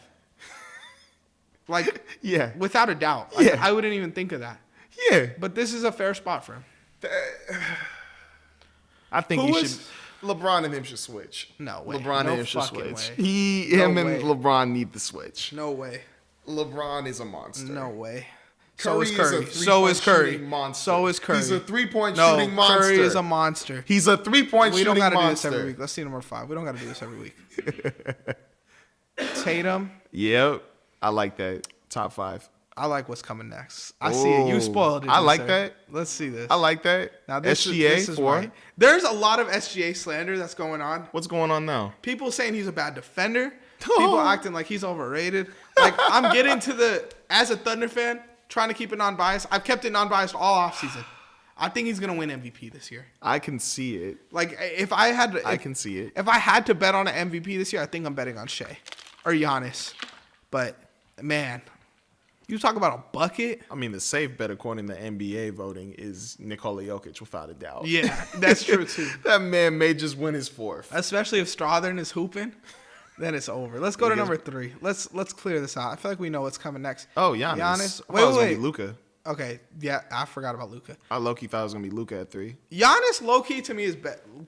[SPEAKER 1] Like,
[SPEAKER 2] Yeah.
[SPEAKER 1] without a doubt. Like,
[SPEAKER 2] Yeah.
[SPEAKER 1] I wouldn't even think of that.
[SPEAKER 2] Yeah.
[SPEAKER 1] But this is a fair spot for him.
[SPEAKER 2] I think
[SPEAKER 1] Who
[SPEAKER 2] you
[SPEAKER 1] is-
[SPEAKER 2] should. LeBron and him should switch.
[SPEAKER 1] No way.
[SPEAKER 2] LeBron
[SPEAKER 1] No
[SPEAKER 2] and him should
[SPEAKER 1] fucking
[SPEAKER 2] switch.
[SPEAKER 1] way.
[SPEAKER 2] Him
[SPEAKER 1] No way.
[SPEAKER 2] and LeBron need to switch.
[SPEAKER 1] No way.
[SPEAKER 2] LeBron is a monster.
[SPEAKER 1] No way.
[SPEAKER 2] Curry
[SPEAKER 1] So is Curry.
[SPEAKER 2] is a
[SPEAKER 1] So is
[SPEAKER 2] three-point
[SPEAKER 1] Curry.
[SPEAKER 2] shooting monster.
[SPEAKER 1] So is Curry.
[SPEAKER 2] He's a three-point
[SPEAKER 1] No,
[SPEAKER 2] shooting monster.
[SPEAKER 1] Curry is a monster.
[SPEAKER 2] He's a three-point
[SPEAKER 1] We
[SPEAKER 2] shooting
[SPEAKER 1] don't got to do this
[SPEAKER 2] monster.
[SPEAKER 1] every week. Let's see number 5. We don't got to do this every week. Tatum.
[SPEAKER 2] Yep. I like that. Top 5.
[SPEAKER 1] I like what's coming next. I see it. You spoiled it.
[SPEAKER 2] I
[SPEAKER 1] you
[SPEAKER 2] like
[SPEAKER 1] said.
[SPEAKER 2] that.
[SPEAKER 1] Let's see this.
[SPEAKER 2] I like that.
[SPEAKER 1] Now this
[SPEAKER 2] SGA
[SPEAKER 1] is
[SPEAKER 2] 4.
[SPEAKER 1] right. There's a lot of SGA slander that's going on.
[SPEAKER 2] What's going on now?
[SPEAKER 1] People saying he's a bad defender. People acting like he's overrated. Like, I'm getting to the, as a Thunder fan, trying to keep it non-biased. I've kept it non-biased all offseason. I think he's gonna win MVP this year.
[SPEAKER 2] I can see it.
[SPEAKER 1] Like, if I had to,
[SPEAKER 2] I can see it.
[SPEAKER 1] If I had to bet on an MVP this year, I think I'm betting on Shea or Giannis. But man, you talk about a bucket.
[SPEAKER 2] I mean, the safe bet according to NBA voting is Nikola Jokic, without a doubt.
[SPEAKER 1] Yeah, that's true too.
[SPEAKER 2] That man may just win his 4th.
[SPEAKER 1] Especially if Strawthern is hooping, then it's over. Let's go to number 3. Let's clear this out. I feel like we know what's coming next.
[SPEAKER 2] Oh, Giannis.
[SPEAKER 1] Giannis.
[SPEAKER 2] I thought it was
[SPEAKER 1] Wait.
[SPEAKER 2] gonna be Luka.
[SPEAKER 1] Okay, yeah, I forgot about Luka.
[SPEAKER 2] I low-key thought it was gonna be Luka at 3.
[SPEAKER 1] Giannis, low-key, to me, is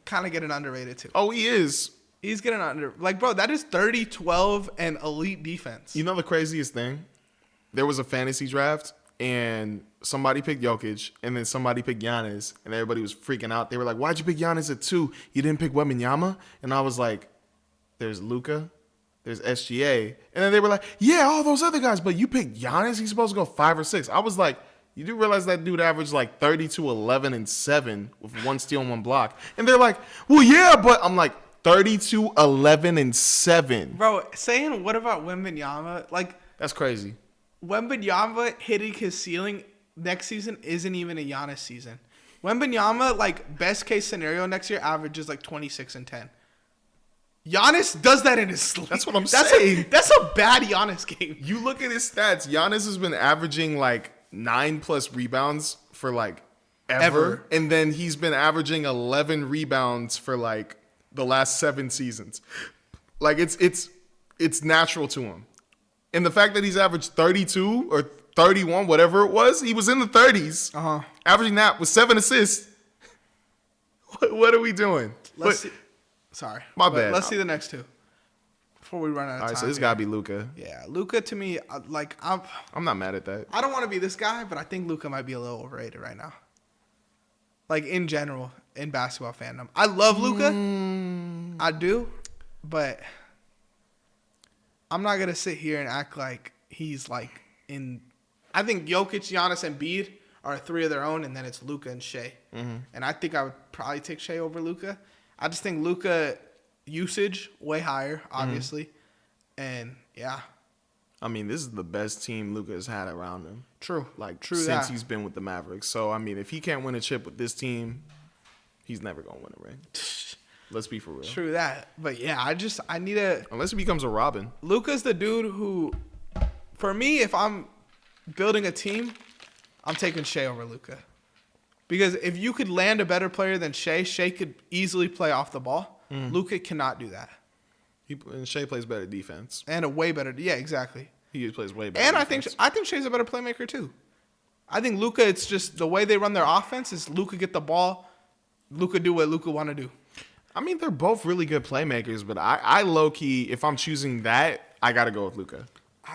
[SPEAKER 1] kind of getting underrated, too.
[SPEAKER 2] Oh, he is.
[SPEAKER 1] He's getting like, bro, that is 30, 12, and elite defense.
[SPEAKER 2] You know the craziest thing? There was a fantasy draft, and somebody picked Jokic, and then somebody picked Giannis, and everybody was freaking out. They were like, why'd you pick Giannis at 2? You didn't pick Wembanyama? And I was like, there's Luka, there's SGA. And then they were like, yeah, all those other guys, but you picked Giannis? He's supposed to go 5 or 6. I was like, you do realize that dude averaged like 32, 11, and 7 with 1 steal and 1 block. And they're like, well, yeah, but I'm like, 32, 11, and 7.
[SPEAKER 1] Bro, saying what about Wembanyama? Like,
[SPEAKER 2] That's crazy.
[SPEAKER 1] Wembanyama hitting his ceiling next season isn't even a Giannis season. Wembanyama, like, best case scenario next year, averages like 26 and 10. Giannis does that in his sleep.
[SPEAKER 2] That's what I'm saying.
[SPEAKER 1] That's a bad Giannis game.
[SPEAKER 2] You look at his stats. Giannis has been averaging like 9+ rebounds for like ever. And then he's been averaging 11 rebounds for like the last 7 seasons. Like it's natural to him. And the fact that he's averaged 32 or 31, whatever it was, he was in the 30s. Averaging that with 7 assists. What are we doing?
[SPEAKER 1] Let's see. Sorry.
[SPEAKER 2] My bad.
[SPEAKER 1] Let's see the next 2 before we run out of time.
[SPEAKER 2] All right, so this got to be Luka.
[SPEAKER 1] Yeah, Luka to me, like,
[SPEAKER 2] I'm not mad at that.
[SPEAKER 1] I don't want to be this guy, but I think Luka might be a little overrated right now. Like, in general, in basketball fandom. I love Luka. I do. But I'm not going to sit here and act like he's, like, in... I think Jokic, Giannis, and Embiid are 3 of their own, and then it's Luka and Shea. And I think I would probably take Shea over Luka. I just think Luka usage way higher, obviously. And, yeah.
[SPEAKER 2] I mean, this is the best team Luka has had around him.
[SPEAKER 1] True.
[SPEAKER 2] Like,
[SPEAKER 1] True
[SPEAKER 2] since
[SPEAKER 1] that.
[SPEAKER 2] he's been with the Mavericks. So, I mean, if he can't win a chip with this team, he's never going to win a ring. Let's be for real.
[SPEAKER 1] True that. But, yeah, I need a...
[SPEAKER 2] Unless he becomes a Robin.
[SPEAKER 1] Luka's the dude who, for me, if I'm building a team, I'm taking Shea over Luka. Because if you could land a better player than Shea could easily play off the ball. Luka cannot do that.
[SPEAKER 2] And Shea plays better defense.
[SPEAKER 1] And a way better. Yeah, exactly.
[SPEAKER 2] He plays way better.
[SPEAKER 1] And
[SPEAKER 2] defense.
[SPEAKER 1] I think Shea's a better playmaker too. I think Luka, it's just the way they run their offense is Luka get the ball, Luka do what Luka want to do.
[SPEAKER 2] I mean, they're both really good playmakers, but I low key, if I'm choosing that, I gotta go with Luka.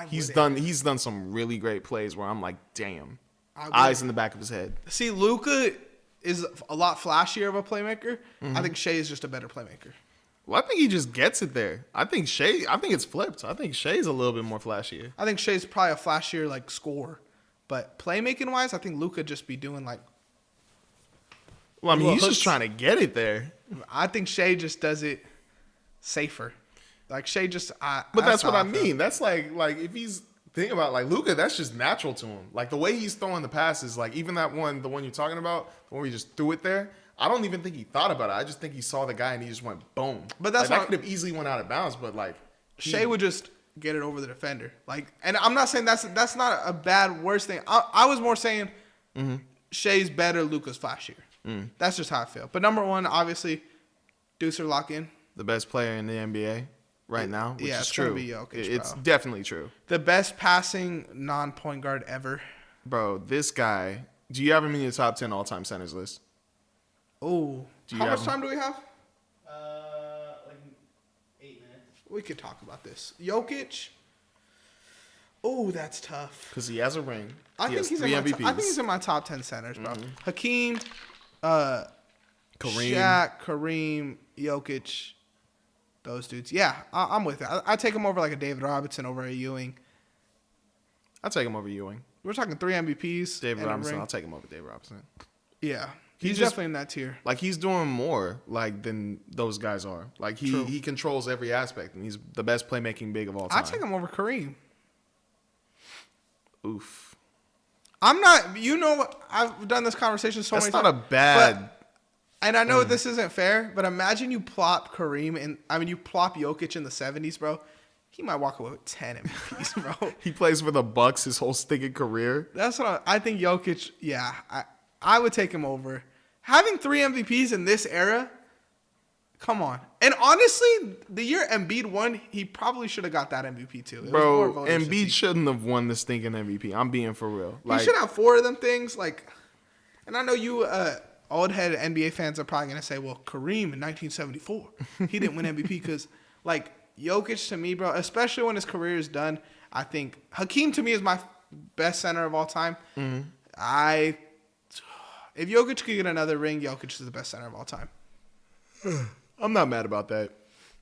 [SPEAKER 2] He's done some really great plays where I'm like, damn, eyes in the back of his head.
[SPEAKER 1] See, Luka is a lot flashier of a playmaker. I think Shea is just a better playmaker.
[SPEAKER 2] Well, I think he just gets it there. I think it's flipped. I think Shea's a little bit more flashier.
[SPEAKER 1] I think Shea's probably a flashier like scorer, but playmaking wise, I think Luka just be doing like.
[SPEAKER 2] Well, I mean, he's just trying to get it there.
[SPEAKER 1] I think Shea just does it safer. Like Shea just.
[SPEAKER 2] But that's what I mean. That's like if he's thinking about like Luka, that's just natural to him. Like the way he's throwing the passes, like even the one you're talking about, the one where he just threw it there. I don't even think he thought about it. I just think he saw the guy and he just went boom.
[SPEAKER 1] But that's
[SPEAKER 2] like, that could have easily went out of bounds. But like
[SPEAKER 1] Shea would just get it over the defender. Like, and I'm not saying that's not a bad worse thing. I was more saying Shea's better, Luka's flashier. That's just how I feel. But number one, obviously, Deuce or lock in.
[SPEAKER 2] The best player in the NBA right now, which is true.
[SPEAKER 1] Be Jokic,
[SPEAKER 2] it's definitely true.
[SPEAKER 1] The best passing non-point guard ever.
[SPEAKER 2] Bro, this guy. Do you have him in your top 10 all-time centers list?
[SPEAKER 1] Oh, how much time do we have?
[SPEAKER 3] Like 8 minutes.
[SPEAKER 1] We could talk about this. Jokic. Oh, that's tough.
[SPEAKER 2] Because he has a ring.
[SPEAKER 1] I think he's in my top 10 centers, bro. Hakeem,
[SPEAKER 2] Kareem,
[SPEAKER 1] Shaq, Kareem, Jokic, those dudes. Yeah, I'm with it. I take him over like a David Robinson over a Ewing.
[SPEAKER 2] I'll take him over Ewing.
[SPEAKER 1] We're talking 3 MVPs.
[SPEAKER 2] David Robinson. I'll take him over David Robinson.
[SPEAKER 1] Yeah. He's definitely in that tier.
[SPEAKER 2] Like he's doing more like than those guys are. Like he controls every aspect and he's the best playmaking big of all time.
[SPEAKER 1] I take him over Kareem.
[SPEAKER 2] Oof.
[SPEAKER 1] I'm not. You know what? I've done this conversation so many times.
[SPEAKER 2] That's not a bad.
[SPEAKER 1] And I know this isn't fair, but imagine you plop Kareem and you plop Jokic in the 70s, bro. He might walk away with 10 MVPs, bro.
[SPEAKER 2] He plays for the Bucks his whole stinking career.
[SPEAKER 1] That's what I think. Jokic. Yeah, I would take him over. Having 3 MVPs in this era, come on. And honestly, the year Embiid won, he probably should have got that MVP too.
[SPEAKER 2] Bro, Embiid shouldn't have won the stinking MVP. I'm being for real.
[SPEAKER 1] He should have 4 of them things. Like, and I know you old head NBA fans are probably going to say, well, Kareem in 1974, he didn't win MVP because, like, Jokic to me, bro, especially when his career is done, I think Hakeem to me is my best center of all time. If Jokic could get another ring, Jokic is the best center of all time.
[SPEAKER 2] I'm not mad about that.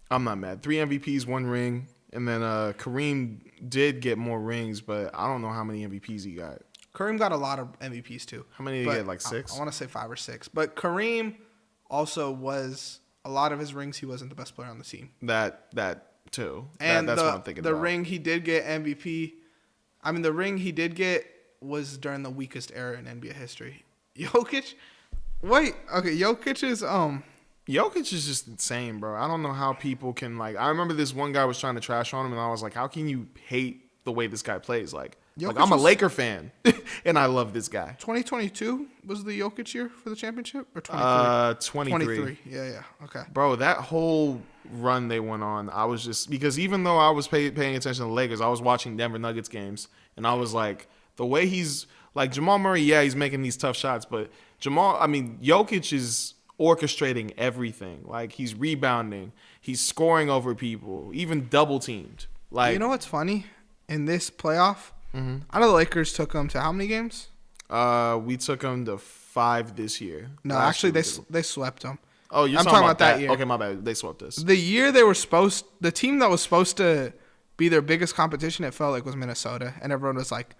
[SPEAKER 2] I'm not mad. 3 MVPs, 1 ring. And then Kareem did get more rings, but I don't know how many MVPs he got.
[SPEAKER 1] Kareem got a lot of MVPs too.
[SPEAKER 2] How many did he get? Like 6?
[SPEAKER 1] I want to say 5 or 6. But Kareem also was, a lot of his rings, he wasn't the best player on the team.
[SPEAKER 2] That too.
[SPEAKER 1] And
[SPEAKER 2] that's what I'm thinking about.
[SPEAKER 1] The ring he did get MVP, the ring he did get was during the weakest era in NBA history. Jokic? Wait, okay, Jokic is
[SPEAKER 2] just insane, bro. I don't know how people can, like, I remember this one guy was trying to trash on him, and I was like, how can you hate the way this guy plays? Like I'm a Laker fan, and I love this guy.
[SPEAKER 1] 2022 was the Jokic year for the championship? Or 23? 23. Yeah. Okay.
[SPEAKER 2] Bro, that whole run they went on, I was just, because even though I was paying attention to the Lakers, I was watching Denver Nuggets games, and I was like, the way he's, like, Jamal Murray, yeah, he's making these tough shots, but Jokic is orchestrating everything. Like, he's rebounding, he's scoring over people, even double teamed. Like,
[SPEAKER 1] you know what's funny? In this playoff, I know the Lakers took them to how many games?
[SPEAKER 2] We took them to 5 this year.
[SPEAKER 1] No, actually, they swept them.
[SPEAKER 2] Oh, I'm talking about that year. Okay, my bad. They swept us.
[SPEAKER 1] The year the team that was supposed to be their biggest competition, it felt like was Minnesota, and everyone was like,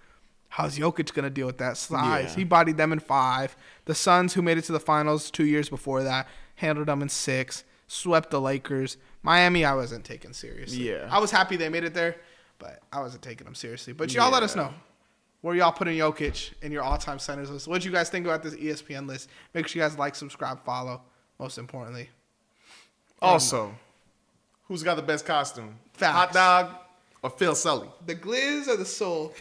[SPEAKER 1] how's Jokic going to deal with that size? Yeah. He bodied them in 5. The Suns, who made it to the finals 2 years before that, handled them in 6, swept the Lakers. Miami, I wasn't taking seriously.
[SPEAKER 2] Yeah.
[SPEAKER 1] I was happy they made it there, but I wasn't taking them seriously. But y'all let us know. Where y'all putting Jokic in your all-time centers list? What do you guys think about this ESPN list? Make sure you guys like, subscribe, follow, most importantly.
[SPEAKER 2] Also, who's got the best costume?
[SPEAKER 1] Facts.
[SPEAKER 2] Hot Dog or Phil Sully?
[SPEAKER 1] The Gliz or the Soul?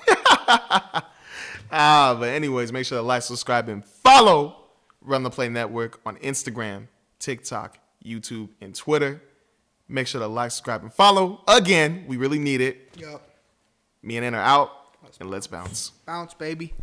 [SPEAKER 2] But anyways, make sure to like, subscribe, and follow Run the Play Network on Instagram, TikTok, YouTube, and Twitter. Make sure to like, subscribe, and follow. Again, we really need it.
[SPEAKER 1] Yup.
[SPEAKER 2] Me and N are out, and let's bounce.
[SPEAKER 1] Bounce, baby.